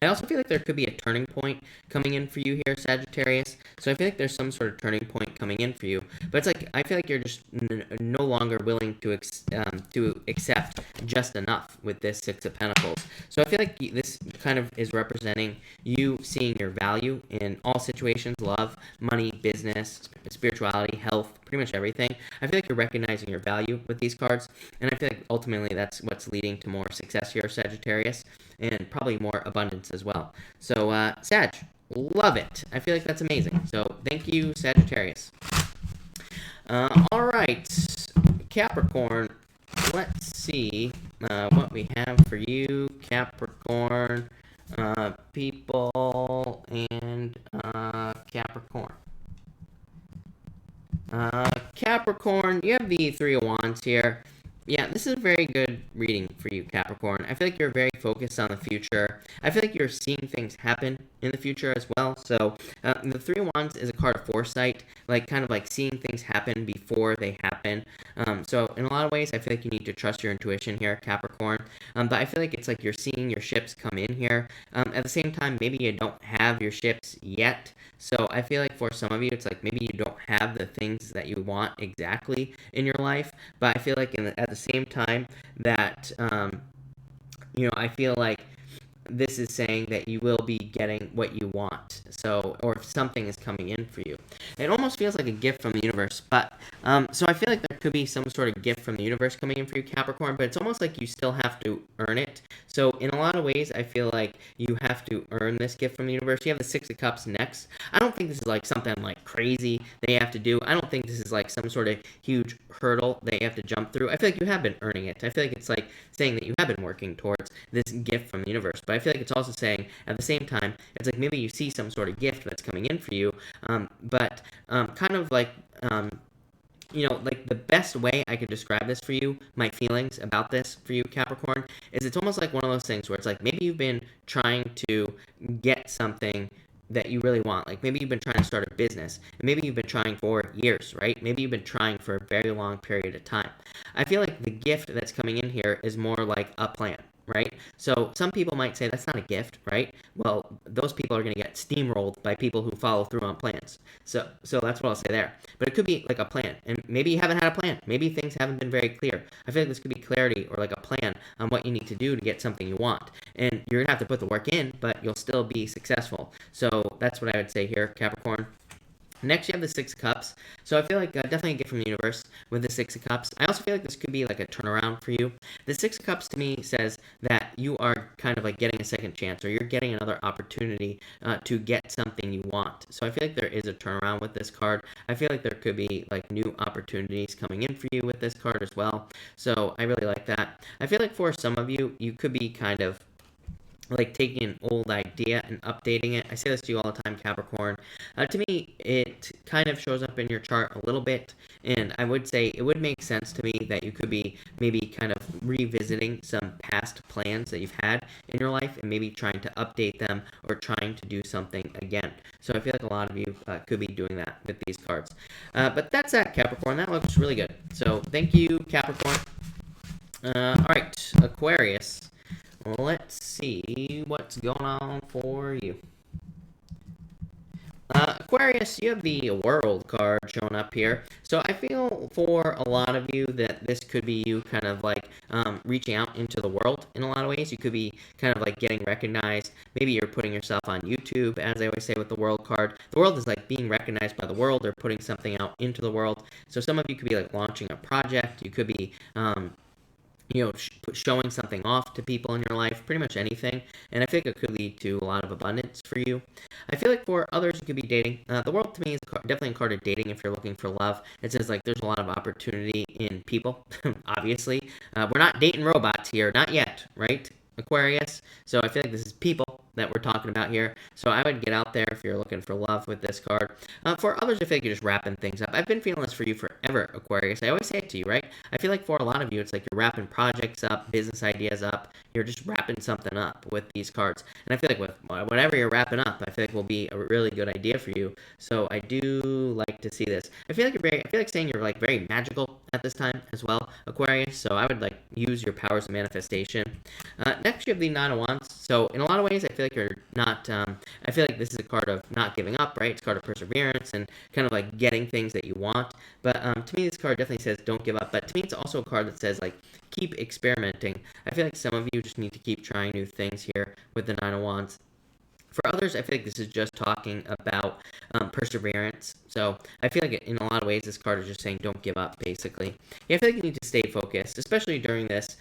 I also feel like there could be a turning point coming in for you here, Sagittarius. So I feel like there's some sort of turning point coming in for you. But it's like, I feel like you're just no longer willing to accept just enough with this Six of Pentacles. So I feel like this kind of is representing you seeing your value in all situations: love, money, business, spirituality, health, pretty much everything. I feel like you're recognizing your value with these cards. And I feel like ultimately that's what's leading to more success here, Sagittarius, and probably more abundance as well. So, Sag, love it. I feel like that's amazing. So, thank you, Sagittarius. All right. Capricorn, let's see what we have for you, Capricorn people, and Capricorn. Capricorn, you have the Three of Wands here. Yeah, this is a very good reading for you, Capricorn. I feel like you're very focused on the future. I feel like you're seeing things happen in the future as well. So the Three of Wands is a card of foresight, like kind of like seeing things happen before they happen. So in a lot of ways, I feel like you need to trust your intuition here, Capricorn. But I feel like it's like you're seeing your ships come in here. At the same time, maybe you don't have your ships yet. So I feel like for some of you, it's like maybe you don't have the things that you want exactly in your life. But I feel like at the same time that, I feel like this is saying that you will be getting what you want. So, or if something is coming in for you. It almost feels like a gift from the universe. But, so I feel like there could be some sort of gift from the universe coming in for you, Capricorn, but it's almost like you still have to earn it. So in a lot of ways, I feel like you have to earn this gift from the universe. You have the Six of Cups next. I don't think this is like something like crazy they have to do. I don't think this is like some sort of huge hurdle they have to jump through. I feel like you have been earning it. I feel like it's like saying that you have been working towards this gift from the universe. But I feel like it's also saying at the same time, it's like maybe you see some sort of gift that's coming in for you, but kind of like, like the best way I could describe this for you, my feelings about this for you, Capricorn, is it's almost like one of those things where it's like maybe you've been trying to get something that you really want. Like maybe you've been trying to start a business, and maybe you've been trying for years, right? Maybe you've been trying for a very long period of time. I feel like the gift that's coming in here is more like a plan, right? So some people might say that's not a gift, right? Well, those people are going to get steamrolled by people who follow through on plans. So that's what I'll say there. But it could be like a plan, and maybe you haven't had a plan. Maybe things haven't been very clear. I feel like this could be clarity or like a plan on what you need to do to get something you want. And you're going to have to put the work in, but you'll still be successful. So that's what I would say here, Capricorn. Next, you have the Six of Cups. So I feel like definitely a gift from the universe with the Six of Cups. I also feel like this could be like a turnaround for you. The Six of Cups to me says that you are kind of like getting a second chance, or you're getting another opportunity to get something you want. So I feel like there is a turnaround with this card. I feel like there could be like new opportunities coming in for you with this card as well. So I really like that. I feel like for some of you, you could be kind of like taking an old idea and updating it. I say this to you all the time, Capricorn. To me, it kind of shows up in your chart a little bit, and I would say it would make sense to me that you could be maybe kind of revisiting some past plans that you've had in your life and maybe trying to update them or trying to do something again. So I feel like a lot of you could be doing that with these cards. But that's that, Capricorn. That looks really good. So thank you, Capricorn. All right, Aquarius. Let's see what's going on for you. Aquarius, you have the World card showing up here. So I feel for a lot of you that this could be you kind of like reaching out into the world in a lot of ways. You could be kind of like getting recognized. Maybe you're putting yourself on YouTube, as I always say with the World card. The world is like being recognized by the world or putting something out into the world. So some of you could be like launching a project. You could be showing something off to people in your life, pretty much anything. And I think it could lead to a lot of abundance for you. I feel like for others, you could be dating. The world to me is definitely a card of dating if you're looking for love. It says like there's a lot of opportunity in people, obviously. We're not dating robots here, not yet, right, Aquarius? So I feel like this is people that we're talking about here. So I would get out there if you're looking for love with this card. For others, I feel like you're just wrapping things up. I've been feeling this for you forever, Aquarius. I always say it to you, right? I feel like for a lot of you, it's like you're wrapping projects up, business ideas up. You're just wrapping something up with these cards. And I feel like with whatever you're wrapping up, I feel like will be a really good idea for you. So I do like to see this. I feel like saying you're like very magical at this time as well, Aquarius. So I would like use your powers of manifestation. Next, you have the Nine of Wands. So in a lot of ways, I feel like you're not, I feel like this is a card of not giving up, right? It's a card of perseverance and kind of like getting things that you want. But to me, this card definitely says don't give up. But to me, it's also a card that says like keep experimenting. I feel like some of you just need to keep trying new things here with the Nine of Wands. For others, I feel like this is just talking about perseverance. So I feel like in a lot of ways this card is just saying don't give up, basically. Yeah, I feel like you need to stay focused, especially during this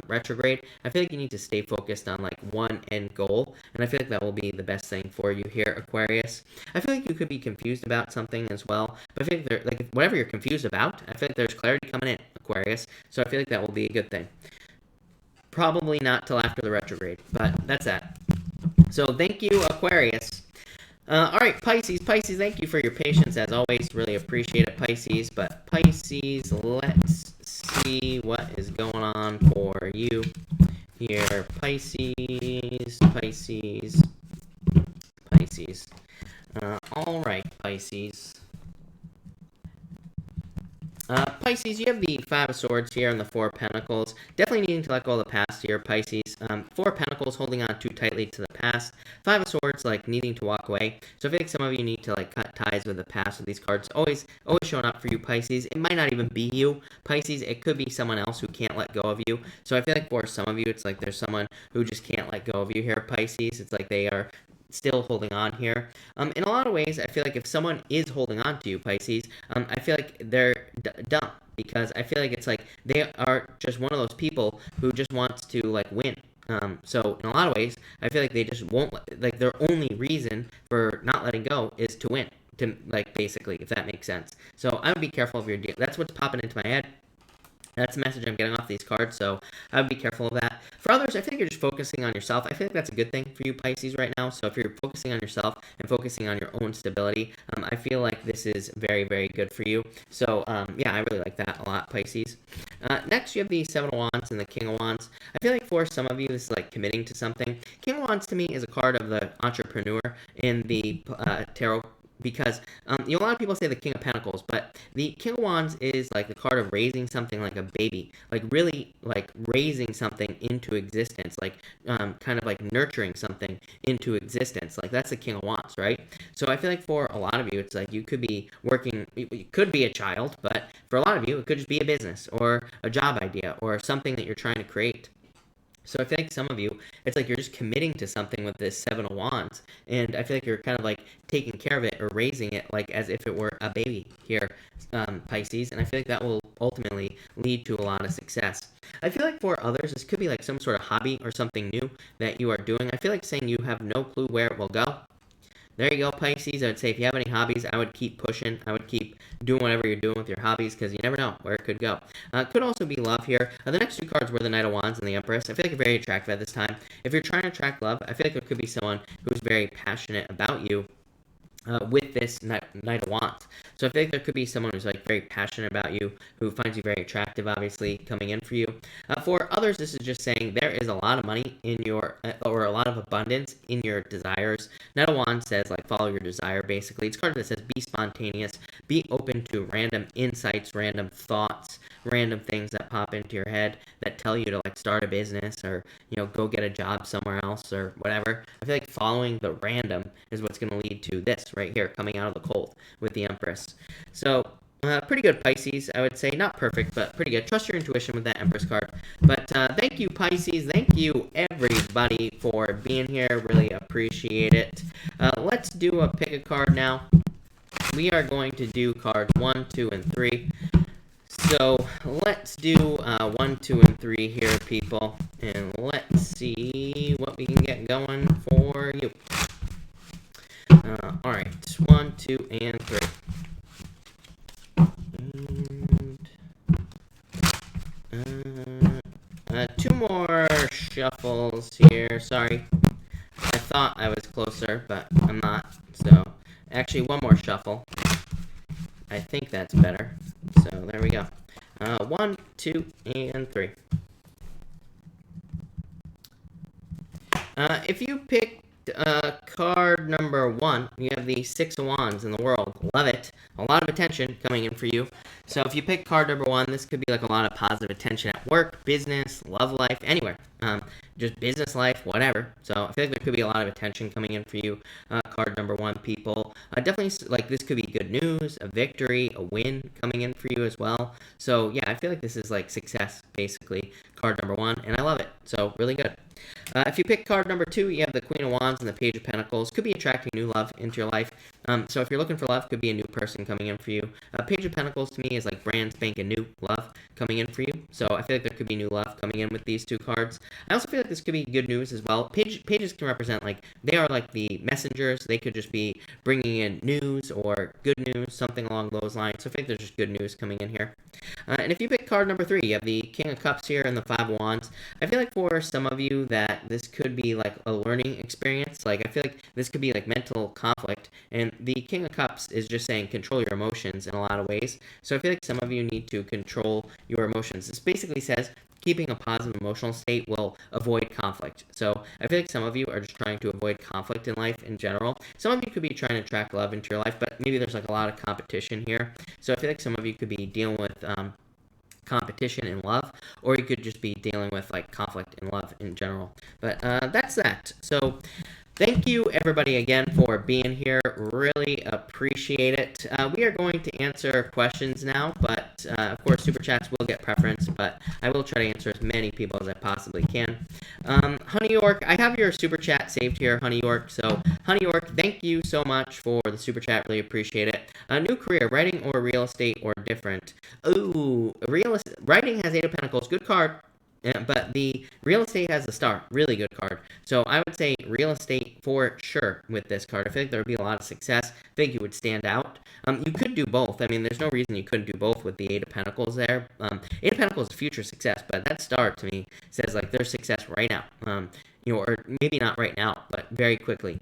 retrograde. I feel like you need to stay focused on like one end goal, and I feel like that will be the best thing for you here, Aquarius. I feel like you could be confused about something as well, but I feel like whatever you're confused about, I feel like there's clarity coming in, Aquarius. So I feel like that will be a good thing. Probably not till after the retrograde, but that's that. So thank you, Aquarius. All right, Pisces. Pisces, thank you for your patience as always. Really appreciate it, Pisces. But Pisces, let's see what is going on for you here. Pisces, Pisces, Pisces. All right, Pisces. Pisces, you have the Five of Swords here and the Four of Pentacles. Definitely needing to let go of the past here, Pisces. Four of Pentacles, holding on too tightly to the past. Five of Swords, like needing to walk away. So I feel like some of you need to like cut ties with the past with these cards. Always showing up for you, Pisces. It might not even be you, Pisces. It could be someone else who can't let go of you. So I feel like for some of you, it's like there's someone who just can't let go of you here, Pisces. It's like they are still holding on here. In a lot of ways, I feel like if someone is holding on to you, Pisces, I feel like they're dumb, because I feel like it's like they are just one of those people who just wants to like win. So in a lot of ways, I feel like they just won't, like their only reason for not letting go is to win, to like basically, if that makes sense. So I would be careful of your deal. That's what's popping into my head. That's the message I'm getting off these cards, so I would be careful of that. For others, I think you're just focusing on yourself. I feel like that's a good thing for you, Pisces, right now. So if you're focusing on yourself and focusing on your own stability, I feel like this is very, very good for you. So, yeah, I really like that a lot, Pisces. Next, you have the Seven of Wands and the King of Wands. I feel like for some of you, this is like committing to something. King of Wands, to me, is a card of the entrepreneur in the tarot, because a lot of people say the King of Pentacles, but the King of Wands is like the card of raising something like a baby, like really like raising something into existence, like kind of like nurturing something into existence. Like that's the King of Wands, right? So I feel like for a lot of you, it's like you could be working, you could be a child, but for a lot of you, it could just be a business or a job idea or something that you're trying to create. So I feel like some of you, it's like you're just committing to something with this Seven of Wands, and I feel like you're kind of like taking care of it or raising it like as if it were a baby here, Pisces, and I feel like that will ultimately lead to a lot of success. I feel like for others, this could be like some sort of hobby or something new that you are doing. I feel like saying you have no clue where it will go. There you go, Pisces. I would say if you have any hobbies, I would keep pushing. I would keep doing whatever you're doing with your hobbies, because you never know where it could go. Could also be love here. The next two cards were the Knight of Wands and the Empress. I feel like you're very attractive at this time. If you're trying to attract love, I feel like there could be someone who's very passionate about you. With this Knight of Wands. So I feel like there could be someone who's like very passionate about you, who finds you very attractive, obviously, coming in for you. For others, this is just saying there is a lot of money in your, or a lot of abundance in your desires. Knight of Wands says like follow your desire, basically. It's a card that says be spontaneous, be open to random insights, random thoughts, random things that pop into your head that tell you to like start a business or, you know, go get a job somewhere else or whatever. I feel like following the random is what's going to lead to this right here, coming out of the cold with the Empress. So pretty good, Pisces, I would say. Not perfect, but pretty good. Trust your intuition with that Empress card. But thank you, Pisces. Thank you, everybody, for being here. Really appreciate it. Let's do a pick a card now. We are going to do cards 1, 2, and 3. So let's do 1, 2, and 3 here, people. And let's see what we can get going for you. Alright, 1, 2, and 3. And, 2 more shuffles here. Sorry. I thought I was closer, but I'm not. So, actually, 1 more shuffle. I think that's better. So, there we go. 1, 2, and 3. If you pick card number 1, you have the Six of Wands in the world. Love it. A lot of attention coming in for you. So if you pick card number 1, this could be like a lot of positive attention at work, business, love life, anywhere. Just business life, whatever. So I feel like there could be a lot of attention coming in for you. Card number 1, people. Definitely, like, this could be good news, a victory, a win coming in for you as well. So yeah, I feel like this is like success, basically. Card number 1, and I love it. So really good. If you pick card number 2, you have the Queen of Wands and the Page of Pentacles. Could be attracting new love into your life. So if you're looking for love, could be a new person coming in for you. Page of Pentacles to me is like brand spanking new love coming in for you. So I feel like there could be new love coming in with these 2 cards. I also feel like this could be good news as well. Pages can represent, like, they are like the messengers. They could just be bringing in news or good news, something along those lines. So I think there's just good news coming in here. And if you pick card number 3, you have the King of Cups here and the Five of Wands. I feel like for some of you that this could be like a learning experience. Like, I feel like this could be like mental conflict. And the King of Cups is just saying control your emotions in a lot of ways. So I feel like some of you need to control your emotions. This basically says keeping a positive emotional state will avoid conflict. So I feel like some of you are just trying to avoid conflict in life in general. Some of you could be trying to attract love into your life, but maybe there's like a lot of competition here. So I feel like some of you could be dealing with competition in love, or you could just be dealing with like conflict in love in general. But that's that. So thank you everybody again for being here. Really appreciate it. We are going to answer questions now, but of course super chats will get preference, but I will try to answer as many people as I possibly can. Honey York, I have your super chat saved here, Honey York. So Honey York, thank you so much for the super chat. Really appreciate it. A new career, writing or real estate or different? Ooh, writing has 8 of Pentacles, good card. Yeah, but the real estate has the Star, really good card. So I would say real estate for sure with this card. I think there would be a lot of success. I think you would stand out. You could do both. I mean, there's no reason you couldn't do both with the 8 of Pentacles there. 8 of Pentacles is future success, but that Star to me says like there's success right now. Or maybe not right now, but very quickly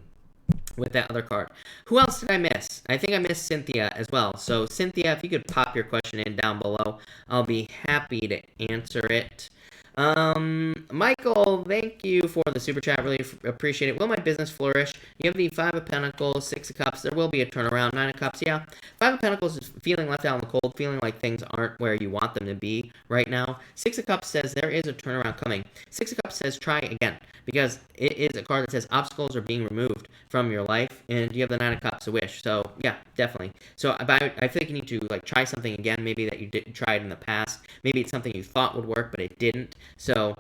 with that other card. Who else did I miss? I think I missed Cynthia as well. So Cynthia, if you could pop your question in down below, I'll be happy to answer it. Michael, thank you for the super chat. Really appreciate it. Will my business flourish? You have the 5 of Pentacles, 6 of Cups. There will be a turnaround. 9 of Cups, yeah. 5 of Pentacles is feeling left out in the cold, feeling like things aren't where you want them to be right now. 6 of Cups says there is a turnaround coming. 6 of Cups says try again, because it is a card that says obstacles are being removed from your life, and you have the 9 of Cups, a wish. So yeah, definitely. So I feel like you need to like try something again, maybe that you didn't try it in the past. Maybe it's something you thought would work, but it didn't. So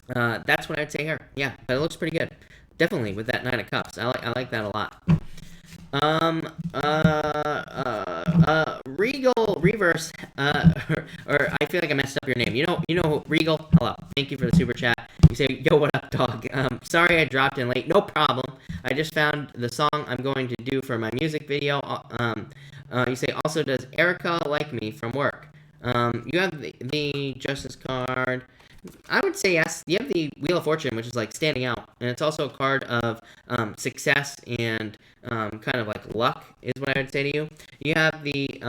that's what I'd say here. Yeah, but it looks pretty good. Definitely with that 9 of Cups. I like that a lot. Regal Reverse, or I feel like I messed up your name. You know, Regal, hello. Thank you for the super chat. You say, yo, what up, dog? Sorry I dropped in late. No problem. I just found the song I'm going to do for my music video. You say, also, does Erica like me from work? You have the Justice card. I would say yes. You have the Wheel of Fortune, which is like standing out, and it's also a card of success and kind of like luck is what I would say to you. You have the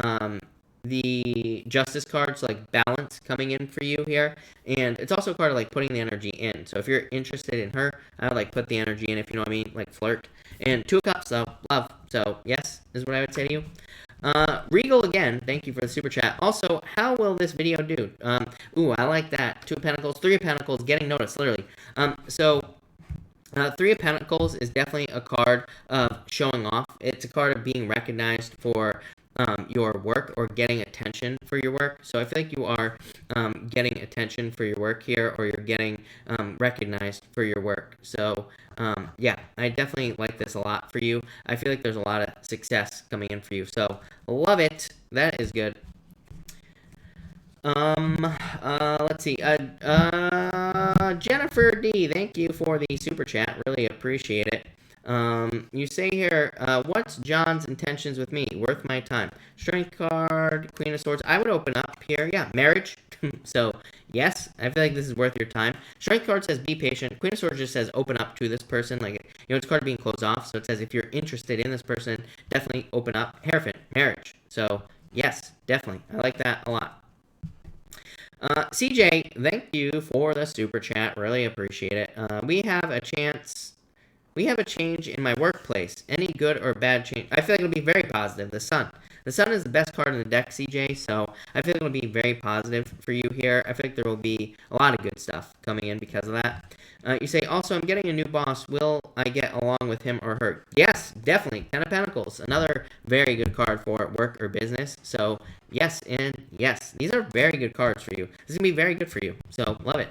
Justice card, so like balance coming in for you here, and it's also a card of like putting the energy in. So if you're interested in her, I would like put the energy in, if you know what I mean, like flirt. And 2 of Cups, though, love. So yes, is what I would say to you. Regal again, thank you for the super chat. Also, how will this video do? Ooh, I like that. 2 of Pentacles, 3 of Pentacles, getting noticed, literally. 3 of Pentacles is definitely a card of showing off. It's a card of being recognized for your work or getting attention for your work. So I feel like you are getting attention for your work here, or you're getting recognized for your work. So yeah, I definitely like this a lot for you. I feel like there's a lot of success coming in for you. So love it. That is good. Let's see. Jennifer D, thank you for the super chat. Really appreciate it. You say here, what's John's intentions with me? Worth my time. Strength card, Queen of Swords. I would open up here. Yeah, marriage. So, yes, I feel like this is worth your time. Strength card says be patient. Queen of Swords just says open up to this person. Like, it's a card being closed off. So it says if you're interested in this person, definitely open up. Hierophant, marriage. So, yes, definitely. I like that a lot. CJ, thank you for the super chat. Really appreciate it. We have a change in my workplace. Any good or bad change? I feel like it'll be very positive. The Sun. The Sun is the best card in the deck, CJ, so I feel like it'll be very positive for you here. I feel like there will be a lot of good stuff coming in because of that. You say, also, I'm getting a new boss. Will I get along with him or her? Yes, definitely. 10 of Pentacles. Another very good card for work or business. So, yes and yes. These are very good cards for you. This is going to be very good for you. So, love it.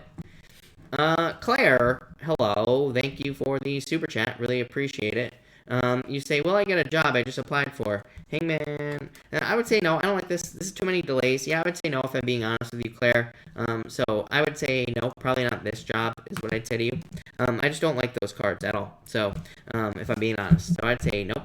Claire, hello. Thank you for the super chat. Really appreciate it. You say, will I get a job I just applied for? Hangman. I would say no. I don't like this. This is too many delays. Yeah, I would say no if I'm being honest with you, Claire. So I would say no. Probably not this job is what I'd say to you. I just don't like those cards at all. So, if I'm being honest. So I'd say nope.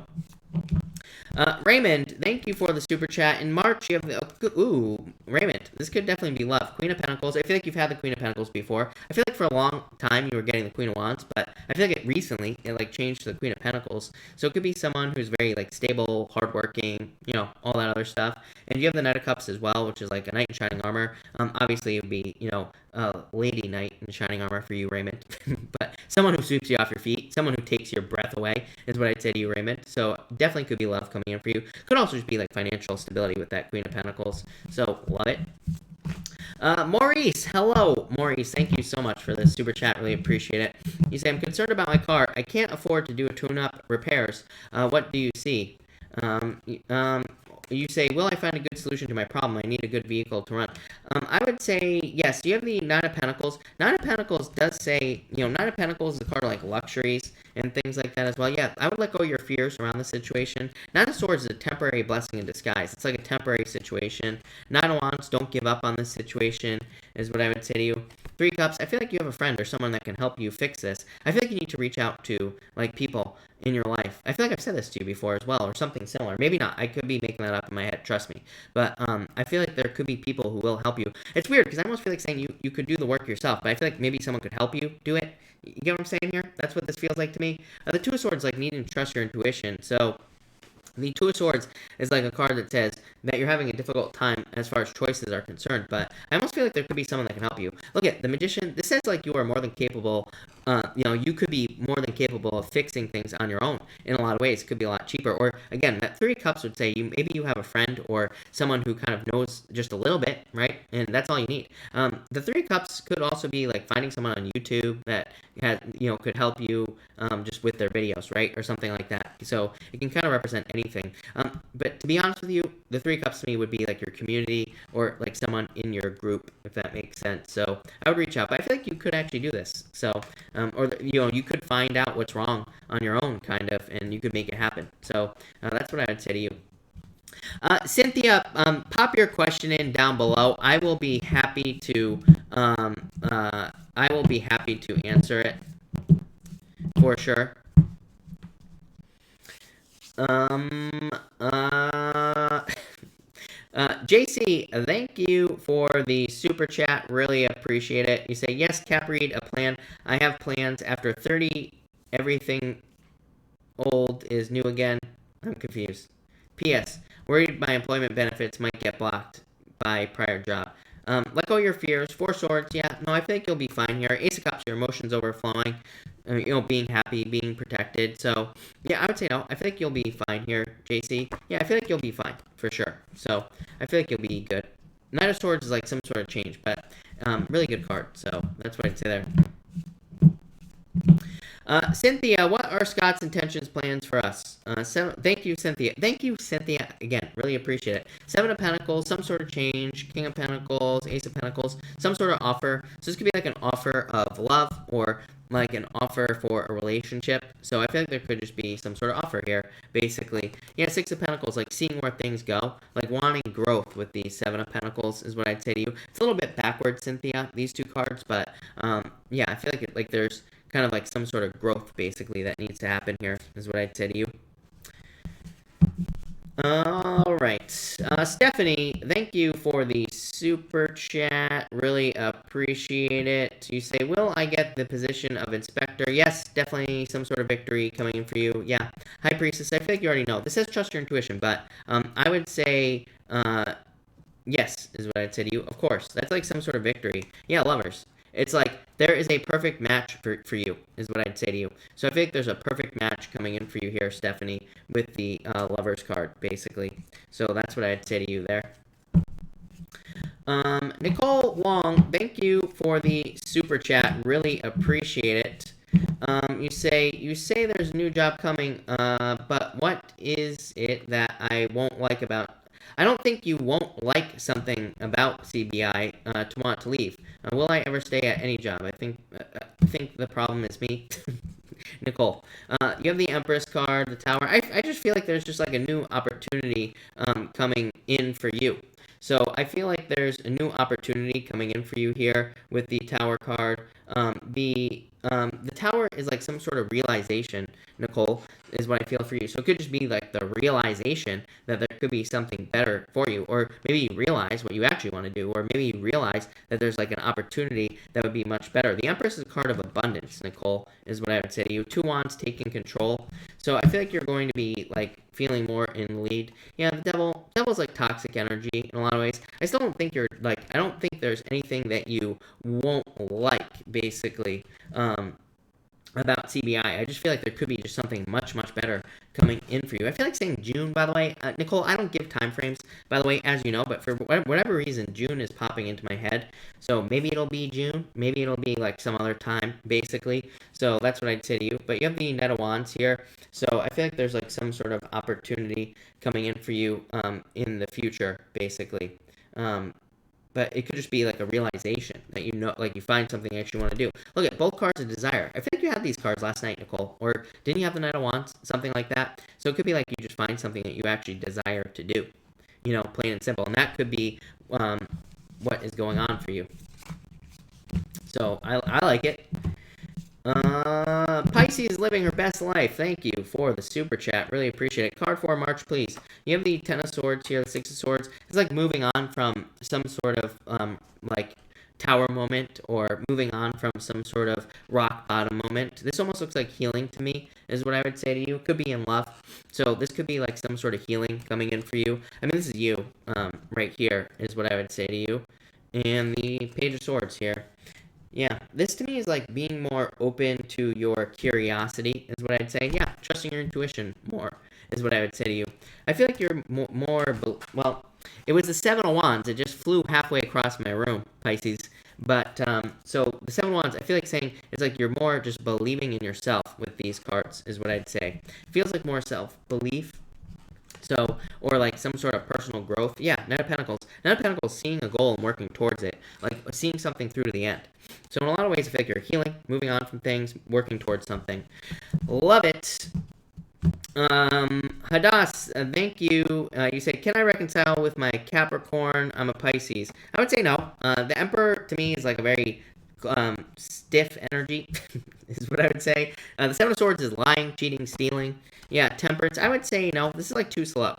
Raymond, thank you for the super chat. In March, you have the... Ooh, Raymond, this could definitely be love. Queen of Pentacles. I feel like you've had the Queen of Pentacles before. I feel like for a long time you were getting the Queen of Wands, but I feel like recently it, like, changed to the Queen of Pentacles. So it could be someone who's very, like, stable, hardworking, you know, all that other stuff. And you have the Knight of Cups as well, which is, like, a knight in shining armor. Obviously, it would be, you know, a lady knight in shining armor for you, Raymond. But someone who sweeps you off your feet, someone who takes your breath away is what I'd say to you, Raymond. So definitely could be love coming in for you. Could also just be like financial stability with that Queen of Pentacles. So love it. Maurice, hello. Maurice, thank you so much for this super chat. Really appreciate it. You say, I'm concerned about my car. I can't afford to do a tune-up repairs. What do you see? You say, will I find a good solution to my problem? I need a good vehicle to run. I would say, yes, you have the Nine of Pentacles. Nine of Pentacles does say, you know, Nine of Pentacles is a card of, like, luxuries and things like that as well. Yeah, I would let go of your fears around the situation. Nine of Swords is a temporary blessing in disguise. It's like a temporary situation. Nine of Wands, don't give up on this situation, is what I would say to you. Three Cups, I feel like you have a friend or someone that can help you fix this. I feel like you need to reach out to, like, people in your life. I feel like I've said this to you before as well, or something similar. Maybe not. I could be making that up in my head. Trust me. But I feel like there could be people who will help you. It's weird because I almost feel like saying you could do the work yourself, but I feel like maybe someone could help you do it. You get what I'm saying here? That's what this feels like to me. The Two of Swords, like, needing to trust your intuition. So the Two of Swords is like a card that says that you're having a difficult time as far as choices are concerned, but I almost feel like there could be someone that can help you. Look at the Magician. This says like you are more than capable. You know, you could be more than capable of fixing things on your own in a lot of ways. It could be a lot cheaper. Or again, that Three of Cups would say maybe you have a friend or someone who kind of knows just a little bit, right? And that's all you need. The Three of Cups could also be like finding someone on YouTube that has, you know, could help you just with their videos, right? Or something like that. So it can kind of represent anything. But to be honest with you, the Three of Cups to me would be like your community or like someone in your group, if that makes sense. So I would reach out. But I feel like you could actually do this. So, or, you know, you could find out what's wrong on your own, kind of, and you could make it happen. So that's what I would say to you. Cynthia, pop your question in down below. I will be happy to answer it for sure. JC, thank you for the super chat. Really appreciate it. You say, yes, Capreed, a plan. I have plans. After 30, everything old is new again. I'm confused. P.S. Worried my employment benefits might get blocked by prior job. Let go of your fears. Four Swords, yeah. No, I think you'll be fine here. Ace of Cups, your emotions overflowing. You know, being happy, being protected. So, yeah, I would say no. I feel like you'll be fine here, JC. Yeah, I feel like you'll be fine, for sure. So, I feel like you'll be good. Knight of Swords is like some sort of change, but really good card. So, that's what I'd say there. Cynthia, what are Scott's intentions, plans for us? Thank you, Cynthia. Thank you, Cynthia. Again, really appreciate it. Seven of Pentacles, some sort of change. King of Pentacles, Ace of Pentacles, some sort of offer. So this could be like an offer of love or like an offer for a relationship. So I feel like there could just be some sort of offer here, basically. Yeah, Six of Pentacles, like seeing where things go, like wanting growth with the Seven of Pentacles is what I'd say to you. It's a little bit backwards, Cynthia, these two cards, but yeah, I feel like there's kind of like some sort of growth, basically, that needs to happen here, is what I'd say to you. All right. Stephanie, thank you for the super chat. Really appreciate it. You say, will I get the position of inspector? Yes, definitely some sort of victory coming in for you. Yeah. High Priestess, I feel like you already know. This says trust your intuition, but I would say yes, is what I'd say to you. Of course. That's like some sort of victory. Yeah, Lovers. It's like there is a perfect match for you, is what I'd say to you. So I feel like there's a perfect match coming in for you here, Stephanie, with the Lovers card, basically. So that's what I'd say to you there. Nicole Wong, thank you for the super chat. Really appreciate it. You say there's a new job coming, but what is it that I won't like about I don't think you won't like something about CBI to want to leave. Will I ever stay at any job? I think the problem is me. Nicole, you have the Empress card, the Tower. I just feel like there's just like a new opportunity coming in for you. So I feel like there's a new opportunity coming in for you here with the Tower card. The Tower is like some sort of realization, Nicole, is what I feel for you. So it could just be like the realization that there could be something better for you, or maybe you realize what you actually want to do, or maybe you realize that there's like an opportunity that would be much better. The Empress is a card of abundance, Nicole, is what I would say to you. Two Wands taking control. So I feel like you're going to be like feeling more in the lead. Yeah, devil's like toxic energy in a lot of ways. I still don't think you're like, I don't think there's anything that you won't like, basically, about CBI. I just feel like there could be just something much, much better coming in for you. I feel like saying June, by the way. Nicole, I don't give time frames, by the way, as you know, but for whatever reason, June is popping into my head. So maybe it'll be June. Maybe it'll be like some other time, basically. So that's what I'd say to you. But you have the Knight of Wands here. So I feel like there's like some sort of opportunity coming in for you in the future, basically. But it could just be like a realization that you know, like you find something you actually want to do. Look at both cards of desire. I feel like you had these cards last night, Nicole, or didn't you have the Knight of Wands, something like that? So it could be like you just find something that you actually desire to do, plain and simple, and that could be what is going on for you. So I like it. Pisces living her best life. Thank you for the super chat. Really appreciate it. Card 4, March, please. You have the Ten of Swords here, the Six of Swords. It's like moving on from some sort of like tower moment, or moving on from some sort of rock bottom moment. This almost looks like healing to me, is what I would say to you. It could be in love. So this could be like some sort of healing coming in for you. I mean, this is you right here, is what I would say to you. And the Page of Swords here. Yeah, this to me is like being more open to your curiosity, is what I'd say. Yeah, trusting your intuition more is what I would say to you. I feel like you're well, it was the Seven of Wands. It just flew halfway across my room, Pisces. But, so the Seven of Wands, I feel like saying it's like you're more just believing in yourself with these cards, is what I'd say. It feels like more self-belief. So, or like some sort of personal growth. Yeah, Knight of Pentacles. Knight of Pentacles, seeing a goal and working towards it. Like seeing something through to the end. So in a lot of ways, I feel like you're healing, moving on from things, working towards something. Love it. Hadass, thank you. You say, can I reconcile with my Capricorn? I'm a Pisces. I would say no. The Emperor, to me, is like a very stiff energy, is what I would say. The Seven of Swords is lying, cheating, stealing. Yeah, Temperance, I would say no. This is like too slow.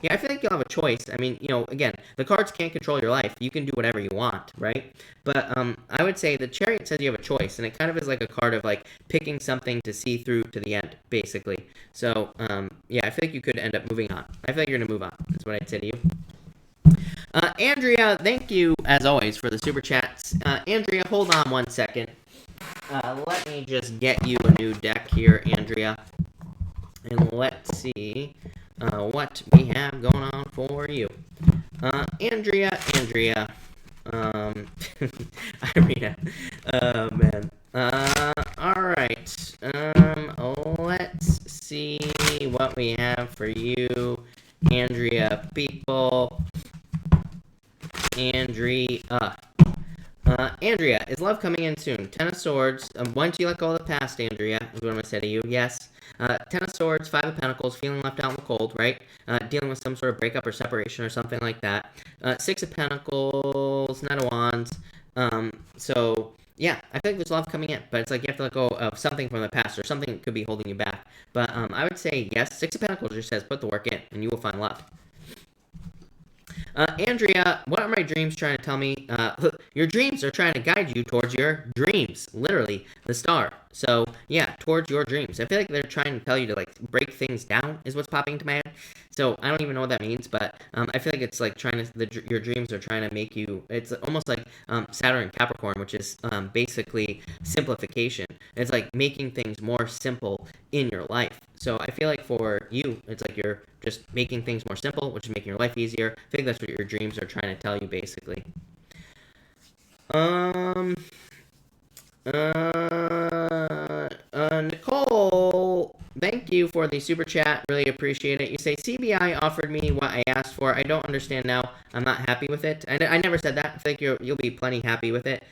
Yeah, I feel like you'll have a choice. I mean, again, the cards can't control your life. You can do whatever you want, right? But I would say the Chariot says you have a choice, and it kind of is like a card of like picking something to see through to the end, basically. So, yeah, I feel like you could end up moving on. I feel like you're going to move on, is what I'd say to you. Andrea, thank you, as always, for the super chats. Andrea, hold on one second. Let me just get you a new deck here, Andrea. And let's see what we have going on for you. Andrea, Irina, oh man. Alright, let's see what we have for you, Andrea, people. Andrea, is love coming in soon? Ten of Swords. Once you let go of the past, Andrea, is what I'm going to say to you. Yes. Ten of Swords, Five of Pentacles, feeling left out in the cold, right? Dealing with some sort of breakup or separation or something like that. Six of Pentacles, Knight of Wands. So, yeah, I think there's love coming in, but it's like you have to let go of something from the past, or something that could be holding you back. But I would say yes. Six of Pentacles just says put the work in, and you will find love. Andrea, what are my dreams trying to tell me? Your dreams are trying to guide you towards your dreams. Literally, the star. So, yeah, towards your dreams. I feel like they're trying to tell you to, like, break things down is what's popping into my head. So, I don't even know what that means, but I feel like it's, like, your dreams are trying to make you, it's almost like Saturn and Capricorn, which is basically simplification. It's, like, making things more simple in your life. So, I feel like for you, it's like you're just making things more simple, which is making your life easier. I think that's what your dreams are trying to tell you, basically. Nicole, thank thank you for the super chat. Really appreciate it. You say CBI offered me what I asked for. I don't understand now. I'm not happy with it. I never said that. I think you'll be plenty happy with it.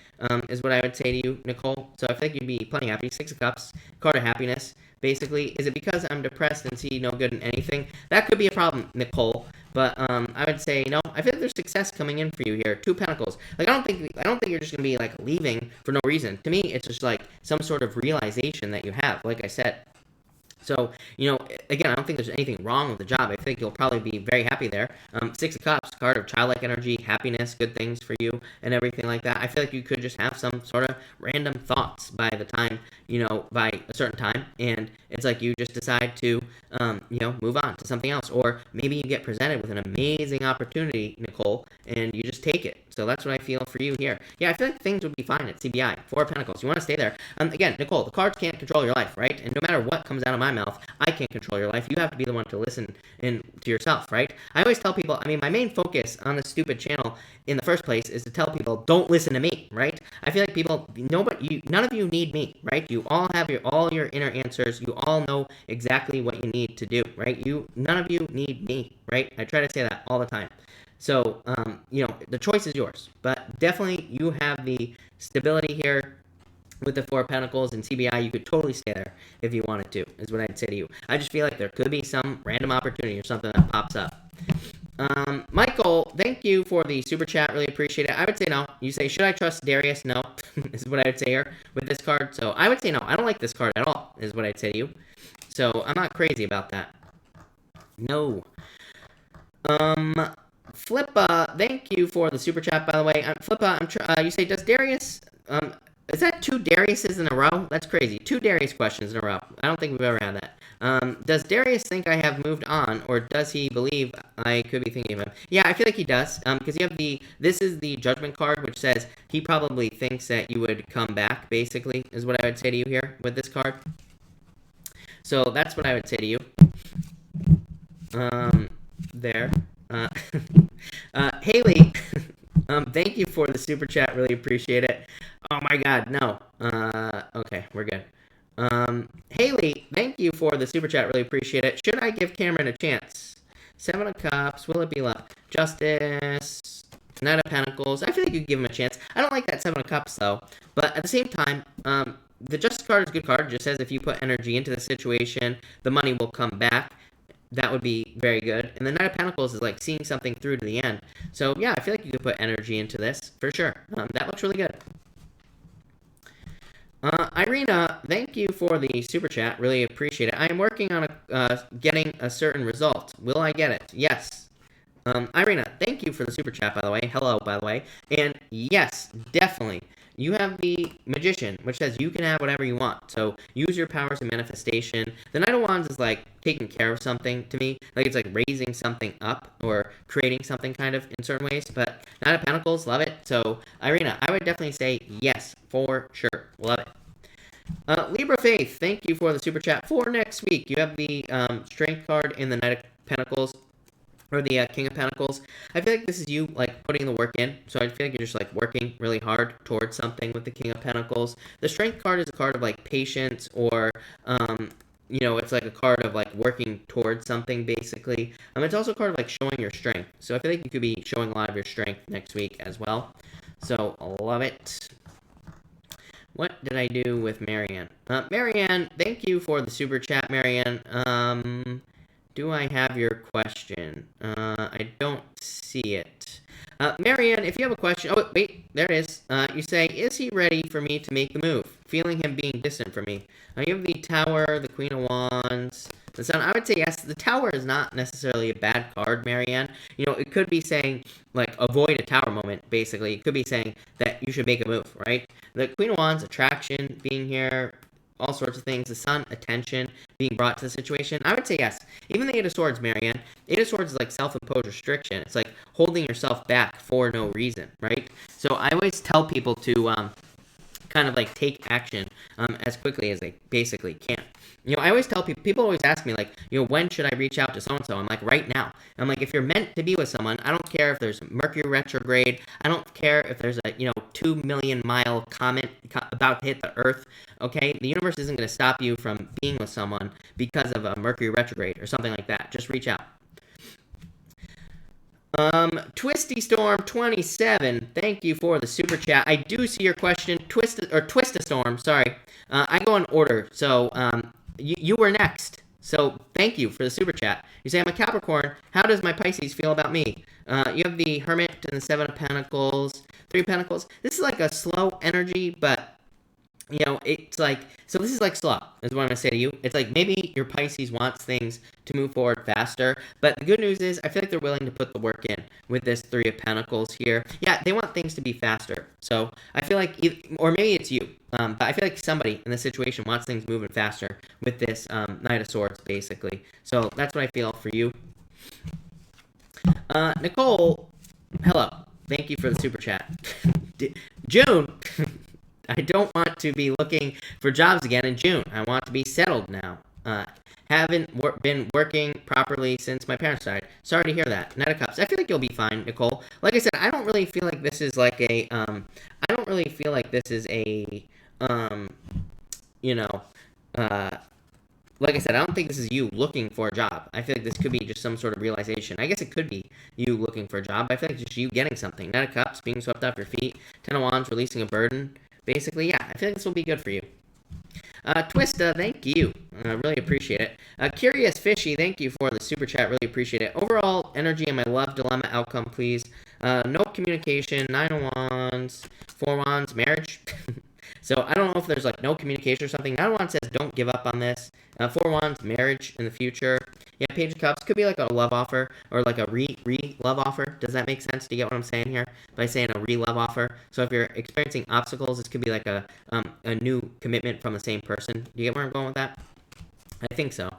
Is what I would say to you, Nicole. So I think you'd be plenty happy. 6 of Cups, card of happiness. Basically, is it because I'm depressed and see no good in anything? That could be a problem, Nicole. But I would say no. I feel like there's success coming in for you here. 2 Pentacles. Like I don't think you're just gonna be like leaving for no reason. To me, it's just like some sort of realization that you have. Like I said. So, again, I don't think there's anything wrong with the job. I think you'll probably be very happy there. 6 of Cups, card of childlike energy, happiness, good things for you, and everything like that. I feel like you could just have some sort of random thoughts by the time, by a certain time, and it's like you just decide to, move on to something else. Or maybe you get presented with an amazing opportunity, Nicole, and you just take it. So that's what I feel for you here. Yeah, I feel like things would be fine at CBI. 4 of Pentacles. You want to stay there. Again, Nicole, the cards can't control your life, right? And no matter what comes out of my mouth, I can't control your life. You have to be the one to listen to yourself, right? I always tell people, my main focus on this stupid channel in the first place is to tell people, don't listen to me, right? I feel like none of you need me, right? You all have all your inner answers. You all know exactly what you need to do, right? None of you need me, right? I try to say that all the time. So, the choice is yours, but definitely you have the stability here with the 4 of Pentacles and CBI. You could totally stay there if you wanted to, is what I'd say to you. I just feel like there could be some random opportunity or something that pops up. Michael, thank you for the super chat. Really appreciate it. I would say no. You say, should I trust Darius? No, is what I would say here with this card. So I would say no. I don't like this card at all, is what I'd say to you. So I'm not crazy about that. No. Flippa, thank you for the super chat, by the way. Flippa, you say, does Darius, is that 2 Dariuses in a row? That's crazy. 2 Darius questions in a row. I don't think we've ever had that. Does Darius think I have moved on, or does he believe I could be thinking of him? Yeah, I feel like he does, because you have this is the Judgment card, which says he probably thinks that you would come back, basically, is what I would say to you here with this card. So that's what I would say to you. There. Haley, thank you for the super chat. Really appreciate it. Oh my God, no. Okay, we're good. Haley, thank you for the super chat. Really appreciate it. Should I give Cameron a chance? 7 of Cups. Will it be love? Justice. Knight of Pentacles. I feel like you could give him a chance. I don't like that 7 of Cups though. But at the same time, the Justice card is a good card. It just says if you put energy into the situation, the money will come back. That would be very good. And the Knight of Pentacles is like seeing something through to the end. So yeah, I feel like you could put energy into this for sure. That looks really good. Irina, thank you for the super chat. Really appreciate it. I am working on getting a certain result. Will I get it? Yes. Irina, thank you for the super chat, by the way. Hello, by the way. And yes, definitely. You have the Magician, which says you can have whatever you want. So use your powers of manifestation. The Knight of Wands is like taking care of something to me. Like it's like raising something up or creating something kind of in certain ways. But Knight of Pentacles, love it. So Irina, I would definitely say yes, for sure. Love it. Libra Faith, thank you for the super chat. For next week, you have the Strength card in the Knight of Pentacles. Or the King of Pentacles. I feel like this is you, like, putting the work in. So I feel like you're just, like, working really hard towards something with the King of Pentacles. The Strength card is a card of, like, patience or, it's like a card of, like, working towards something, basically. It's also a card of, like, showing your strength. So I feel like you could be showing a lot of your strength next week as well. So, love it. What did I do with Marianne? Marianne, thank you for the super chat, Marianne. Do I have your question? I don't see it. Marianne, if you have a question... Oh, wait, there it is. You say, is he ready for me to make the move? Feeling him being distant from me. You have the Tower, the Queen of Wands, the Sun. I would say yes. The Tower is not necessarily a bad card, Marianne. It could be saying, like, avoid a Tower moment, basically. It could be saying that you should make a move, right? The Queen of Wands, attraction, being here... all sorts of things. The Sun, attention, being brought to the situation. I would say yes. Even the 8 of Swords, Marianne. 8 of Swords is like self-imposed restriction. It's like holding yourself back for no reason, right? So I always tell people to kind of like take action as quickly as they basically can. I always tell people always ask me, like, when should I reach out to so-and-so? I'm like, right now. I'm like, if you're meant to be with someone, I don't care if there's Mercury retrograde. I don't care if there's a, 2 million mile comet about to hit the Earth, okay? The universe isn't going to stop you from being with someone because of a Mercury retrograde or something like that. Just reach out. Twisty Storm 27, thank you for the super chat. I do see your question. Twist a Storm, sorry. I go in order, so you were next. So thank you for the super chat. You say I'm a Capricorn. How does my Pisces feel about me? You have the Hermit and the Seven of Pentacles, Three of Pentacles. This is like a slow energy, but it's like, so this is like slow, is what I'm going to say to you. It's like maybe your Pisces wants things to move forward faster, but the good news is I feel like they're willing to put the work in with this Three of Pentacles here. Yeah, they want things to be faster. So I feel like, or maybe it's you, but I feel like somebody in this situation wants things moving faster with this Knight of Swords, basically. So that's what I feel for you. Nicole, hello. Thank you for the super chat. June. I don't want to be looking for jobs again in June. I want to be settled now. Haven't been working properly since my parents died. Sorry to hear that. Knight of Cups. I feel like you'll be fine, Nicole. Like I said, I don't really feel like this is like a, I don't really feel like this is a, like I said, I don't think this is you looking for a job. I feel like this could be just some sort of realization. I guess it could be you looking for a job, but I feel like it's just you getting something. Knight of Cups, being swept off your feet. Ten of Wands, releasing a burden. Basically, yeah, I feel like this will be good for you. Twista, thank you. Really appreciate it. Curious Fishy, thank you for the super chat. Really appreciate it. Overall energy in my love dilemma outcome, please. No communication, 9 of Wands, 4 Wands, marriage. So I don't know if there's like no communication or something. 9 of Wands says don't give up on this. 4 Wands, marriage in the future. Yeah, Page of Cups could be like a love offer or like a re-love offer. Does that make sense? Do you get what I'm saying here by saying a re-love offer? So if you're experiencing obstacles, this could be like a new commitment from the same person. Do you get where I'm going with that? I think so.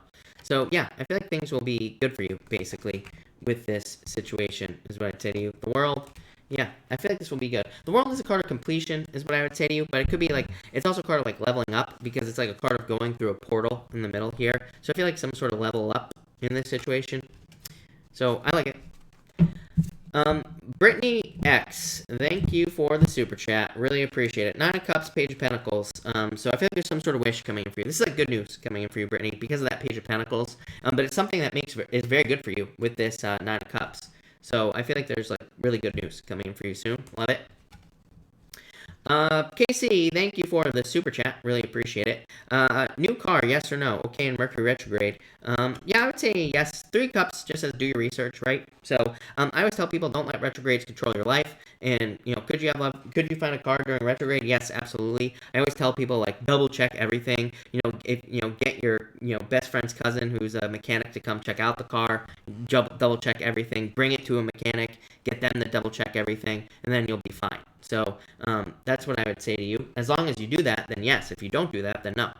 So yeah, I feel like things will be good for you basically with this situation is what I'd say to you. The World. Yeah, I feel like this will be good. The World is a card of completion, is what I would say to you, but it could be like, it's also a card of like leveling up, because it's like a card of going through a portal in the middle here. So I feel like some sort of level up in this situation. So I like it. Brittany X, thank you for the super chat. Really appreciate it. 9 of Cups, Page of Pentacles. So I feel like there's some sort of wish coming in for you. This is like good news coming in for you, Brittany, because of that Page of Pentacles. But it's something that is very good for you with this 9 of Cups. So I feel like there's like really good news coming in for you soon. Love it. Casey, thank you for the super chat. Really appreciate it. New car, yes or no? Okay, in Mercury retrograde. Yeah, I would say yes. 3 Cups just says do your research, right? So, I always tell people don't let retrogrades control your life. And, could you have love? Could you find a car during retrograde? Yes, absolutely. I always tell people, like, double check everything. Get your, best friend's cousin who's a mechanic to come check out the car. Double check everything. Bring it to a mechanic. Get them to double check everything. And then you'll be fine. So, that's what I would say to you. As long as you do that, then yes. If you don't do that, then no,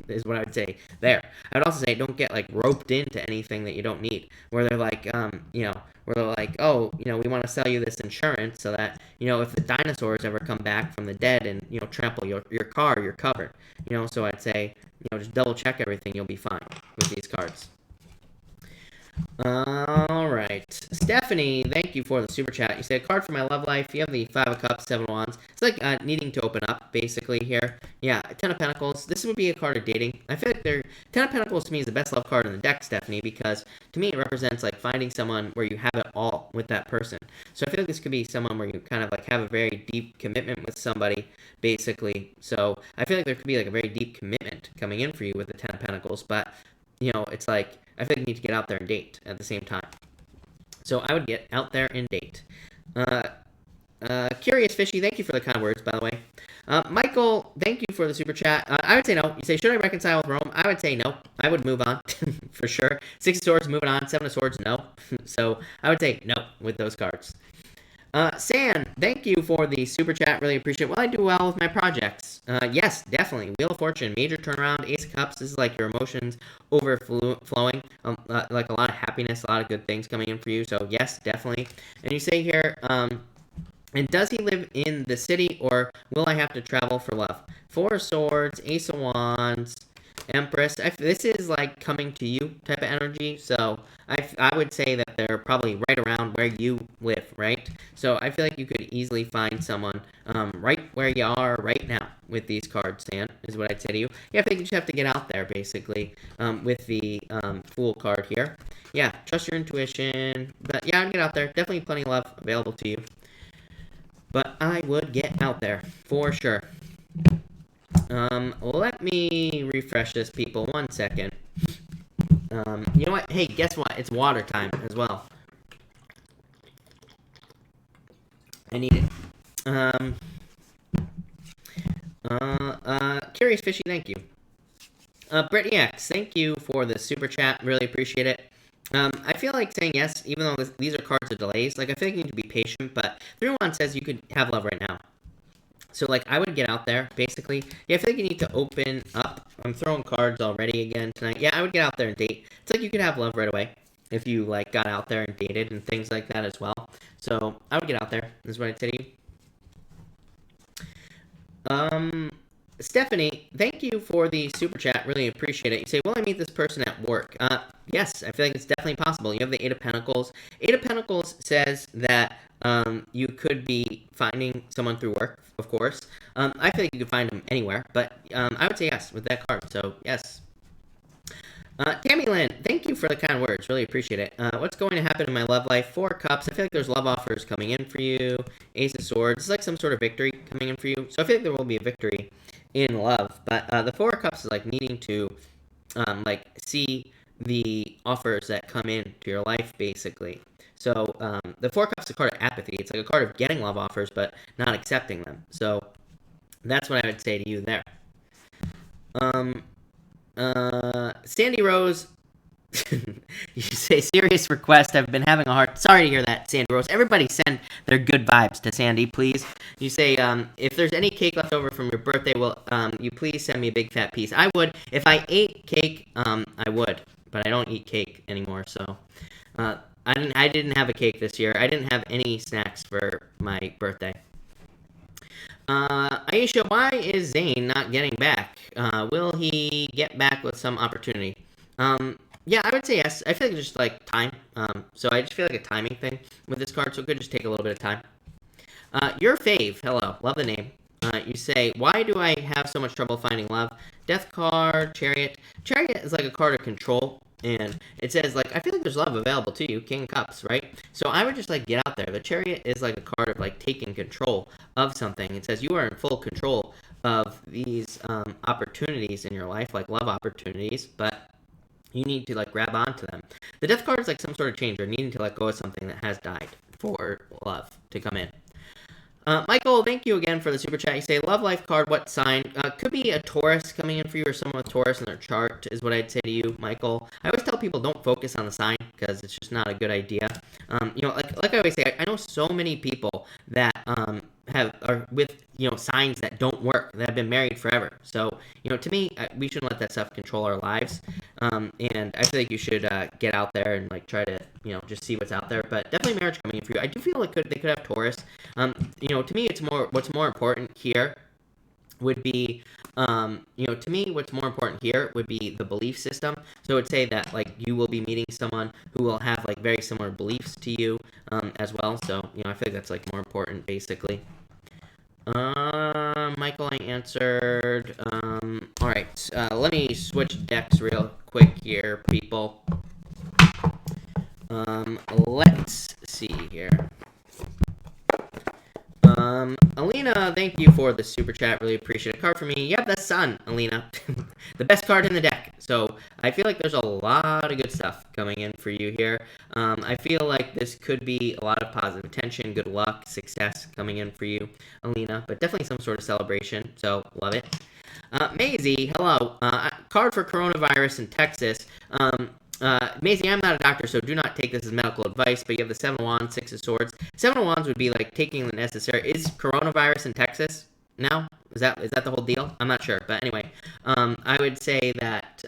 is what I would say there. I would also say don't get, like, roped into anything that you don't need, where they're like, where they're like, oh, we want to sell you this insurance so that, if the dinosaurs ever come back from the dead and, trample your car, you're covered. So I'd say, just double check everything. You'll be fine with these cards. All right, Stephanie, thank you for the super chat. You say a card for my love life. You have the 5 of Cups, 7 of Wands. It's like needing to open up, basically here. Yeah, 10 of Pentacles. This would be a card of dating. I feel like 10 of Pentacles to me is the best love card in the deck, Stephanie, because to me it represents like finding someone where you have it all with that person. So I feel like this could be someone where you kind of like have a very deep commitment with somebody, basically. So I feel like there could be like a very deep commitment coming in for you with the 10 of Pentacles, but it's like, I think you need to get out there and date at the same time. So I would get out there and date. Curious Fishy, thank you for the kind words, by the way. Michael, thank you for the super chat. I would say no. You say, should I reconcile with Rome? I would say no. I would move on, for sure. 6 of Swords, moving on. 7 of Swords, no. So I would say no with those cards. San, thank you for the super chat. Really appreciate it. Will I do well with my projects? Yes, definitely. Wheel of Fortune, major turnaround, Ace of Cups. This is like your emotions overflowing. Like a lot of happiness, a lot of good things coming in for you. So yes, definitely. And you say here, And does he live in the city, or will I have to travel for love? Four of Swords, Ace of Wands, Empress. This is like coming to you type of energy. So I would say that they're probably right around where you live, right? So I feel like you could easily find someone right where you are right now with these cards, Stan, is what I'd say to you. Yeah, I think you just have to get out there, basically, with the Fool card here. Yeah, trust your intuition. But yeah, I'd get out there. Definitely plenty of love available to you. But I would get out there, for sure. Let me refresh this, people. 1 second. You know what? Hey, guess what? It's water time as well. I need it. Curious Fishy, thank you. Brittany X, thank you for the super chat. Really appreciate it. I feel like saying yes, even though these are cards of delays. Like, I feel like you need to be patient, but 3-1 says you could have love right now. So, like, I would get out there, basically. Yeah, I feel like you need to open up. I'm throwing cards already again tonight. Yeah, I would get out there and date. It's like you could have love right away if you, like, got out there and dated and things like that as well. So, I would get out there, is what I'd say to you. Stephanie, thank you for the super chat. Really appreciate it. You say, will I meet this person at work? Yes, I feel like it's definitely possible. You have the Eight of Pentacles. Eight of Pentacles says that you could be finding someone through work, of course. I feel like you could find them anywhere, but I would say yes with that card. So, yes. Tammy Lynn, thank you for the kind words. Really appreciate it. What's going to happen in my love life? 4 cups. I feel like there's love offers coming in for you. Ace of Swords. It's like some sort of victory coming in for you. So I feel like there will be a victory in love. But the 4 cups is like needing to like see the offers that come in to your life, basically. So the 4 cups is a card of apathy. It's like a card of getting love offers but not accepting them. So that's what I would say to you there. Sandy Rose, you say serious request. I've been having a hard. Sorry to hear that, Sandy Rose. Everybody send their good vibes to Sandy, please. You say if there's any cake left over from your birthday, will you please send me a big fat piece? I would. If I ate cake, I would, but I don't eat cake anymore. So I didn't have a cake this year. I didn't have any snacks for my birthday. Aisha, why is Zane not getting back? Will he get back with some opportunity? Yeah, I would say yes. I feel like it's just like time. So I just feel like a timing thing with this card, so it could just take a little bit of time. Your fave, hello, love the name. You say, why do I have so much trouble finding love? Death card, Chariot. Chariot is like a card of control. And it says, like, I feel like there's love available to you, King of Cups, right? So I would just, like, get out there. The Chariot is, like, a card of, like, taking control of something. It says you are in full control of these opportunities in your life, like love opportunities, but you need to, like, grab onto them. The Death card is, like, some sort of change or needing to let go of something that has died for love to come in. Michael, thank you again for the super chat. You say, love life card, what sign? Could be a Taurus coming in for you or someone with Taurus in their chart is what I'd say to you, Michael. I always tell people don't focus on the sign because it's just not a good idea. You know, like I always say, I know so many people that are with, you know, signs that don't work, that have been married forever. So, you know, to me, we shouldn't let that stuff control our lives. And I feel like you should get out there and, like, try to, you know, just see what's out there. But definitely marriage coming in for you. I do feel like they could have Taurus. You know, to me, what's more important here would be, you know, to me, what's more important here would be the belief system. So I would say that, like, you will be meeting someone who will have, like, very similar beliefs to you as well. So, you know, I feel like that's, like, more important, basically. Michael, I answered. All right, let me switch decks real quick here, people. Let's see here. Alina, thank you for the super chat. Really appreciate it. Card for me. Yep, that's Sun, Alina. The best card in the deck. So I feel like there's a lot of good stuff coming in for you here. I feel like this could be a lot of positive attention, good luck, success coming in for you, Alina. But definitely some sort of celebration. So love it. Maisie, hello. Card for coronavirus in Texas. Maisie, I'm not a doctor, so do not take this as medical advice, but you have the 7 of Wands, 6 of Swords. 7 of Wands would be like taking the necessary. Is coronavirus in Texas now? Is that the whole deal? I'm not sure, but anyway, I would say that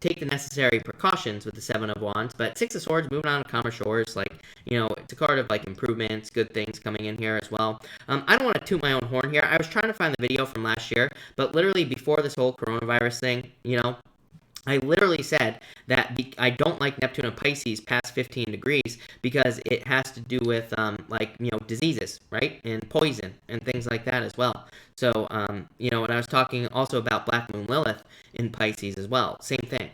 take the necessary precautions with the Seven of Wands. But Six of Swords, moving on to calmer shores, like, it's a card of like improvements, good things coming in here as well. I don't want to toot my own horn here. I was trying to find the video from last year, but literally before this whole coronavirus thing, I literally said that I don't like Neptune and Pisces past 15 degrees because it has to do with, diseases, right? And poison and things like that as well. So, and I was talking also about Black Moon Lilith in Pisces as well. Same thing.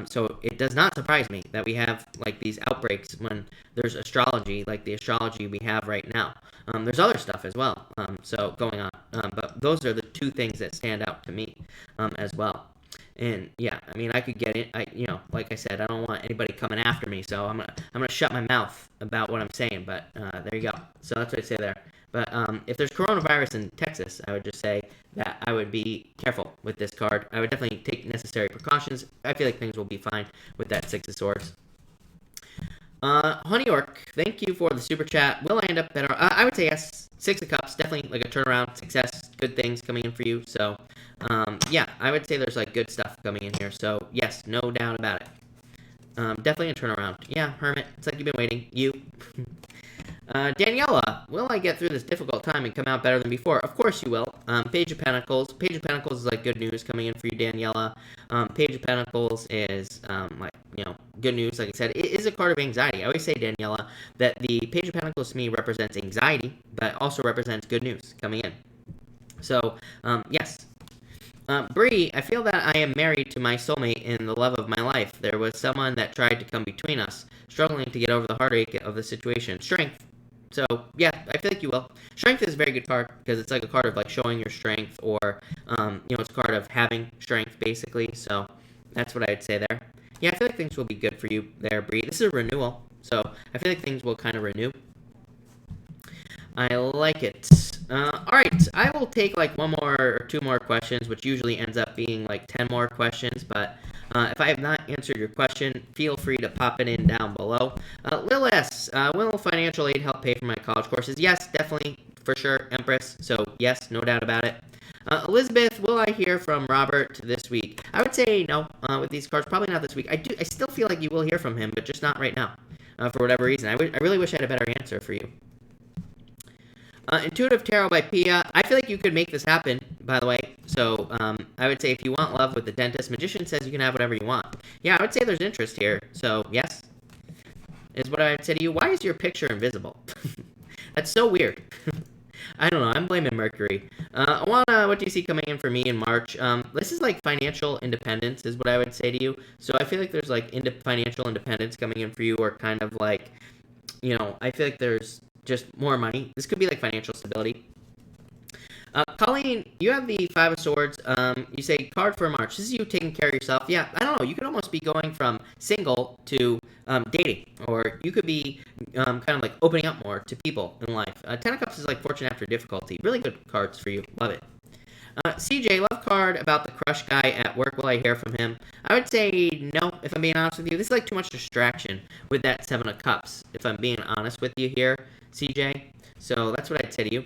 So it does not surprise me that we have, like, these outbreaks when there's astrology, like the astrology we have right now. There's other stuff as well, so going on. But those are the two things that stand out to me as well. And yeah, I mean, I could get it. Like I said, I don't want anybody coming after me, so I'm gonna shut my mouth about what I'm saying. But there you go. So that's what I say there. But if there's coronavirus in Texas, I would just say that I would be careful with this card. I would definitely take necessary precautions. I feel like things will be fine with that Six of Swords. Honey Orc, thank you for the super chat. Will I end up better? I would say yes. Six of Cups, definitely like a turnaround, success, good things coming in for you. So, yeah, I would say there's like good stuff coming in here. So, yes, no doubt about it. Definitely a turnaround. Yeah, Hermit, it's like you've been waiting. You. Daniela, will I get through this difficult time and come out better than before? Of course you will. Page of Pentacles. Page of Pentacles is like good news coming in for you, Daniela. Page of Pentacles is good news. Like I said, it is a card of anxiety. I always say, Daniela, that the Page of Pentacles to me represents anxiety, but also represents good news coming in. So, yes. Bree, I feel that I am married to my soulmate and the love of my life. There was someone that tried to come between us, struggling to get over the heartache of the situation. Strength. So, yeah, I feel like you will. Strength is a very good card, because it's like a card of, like, showing your strength, or, it's a card of having strength, basically. So, that's what I would say there. Yeah, I feel like things will be good for you there, Bree. This is a renewal, so I feel like things will kind of renew. I like it. Alright, I will take, like, one more or two more questions, which usually ends up being, like, 10 more questions, but if I have not answered your question, feel free to pop it in down below. Lil S, will financial aid help pay for my college courses? Yes, definitely, for sure, Empress. So, yes, no doubt about it. Elizabeth, will I hear from Robert this week? I would say no, with these cards, probably not this week. I still feel like you will hear from him, but just not right now, for whatever reason. I really wish I had a better answer for you. Intuitive Tarot by Pia. I feel like you could make this happen, by the way. So, I would say if you want love with the dentist, Magician says you can have whatever you want. Yeah, I would say there's interest here. So, yes, is what I would say to you. Why is your picture invisible? That's so weird. I don't know. I'm blaming Mercury. Alana, what do you see coming in for me in March? This is like financial independence is what I would say to you. So, I feel like there's like financial independence coming in for you, or kind of like, I feel like there's just more money. This could be like financial stability. Colleen, you have the Five of Swords. You say card for March. This is you taking care of yourself. Yeah, I don't know. You could almost be going from single to dating, or you could be kind of like opening up more to people in life. Ten of Cups is like fortune after difficulty. Really good cards for you. Love it. CJ, love card about the crush guy at work. Will I hear from him? I would say no, if I'm being honest with you. This is like too much distraction with that Seven of Cups, if I'm being honest with you here, CJ. So that's what I'd say to you.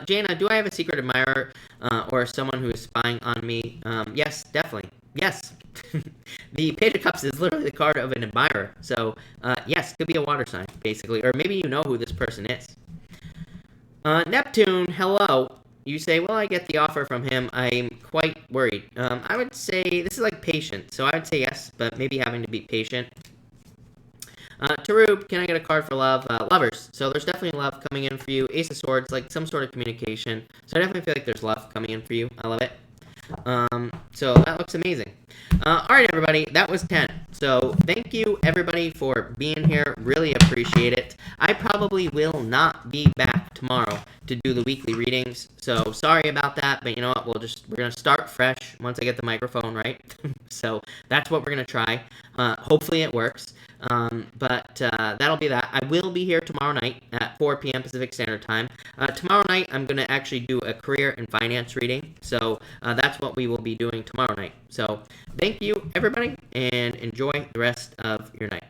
Jana, do I have a secret admirer or someone who is spying on me? Yes, definitely. Yes. The Page of Cups is literally the card of an admirer. So, yes, could be a water sign, basically. Or maybe you know who this person is. Neptune, hello. You say, well, I get the offer from him. I'm quite worried. I would say this is like patient. So I would say yes, but maybe having to be patient. Tarub, can I get a card for love? Lovers. So there's definitely love coming in for you. Ace of Swords, like some sort of communication. So I definitely feel like there's love coming in for you. I love it. So that looks amazing. Alright, everybody, that was 10. So thank you, everybody, for being here. Really appreciate it. I probably will not be back tomorrow to do the weekly readings. So sorry about that, but you know what? We're going to start fresh once I get the microphone right. So that's what we're going to try. Hopefully it works. But that'll be that. I will be here tomorrow night at 4 p.m. Pacific Standard Time. Tomorrow night, I'm going to actually do a career and finance reading. So that's what we will be doing tomorrow night. So thank you, everybody, and enjoy the rest of your night.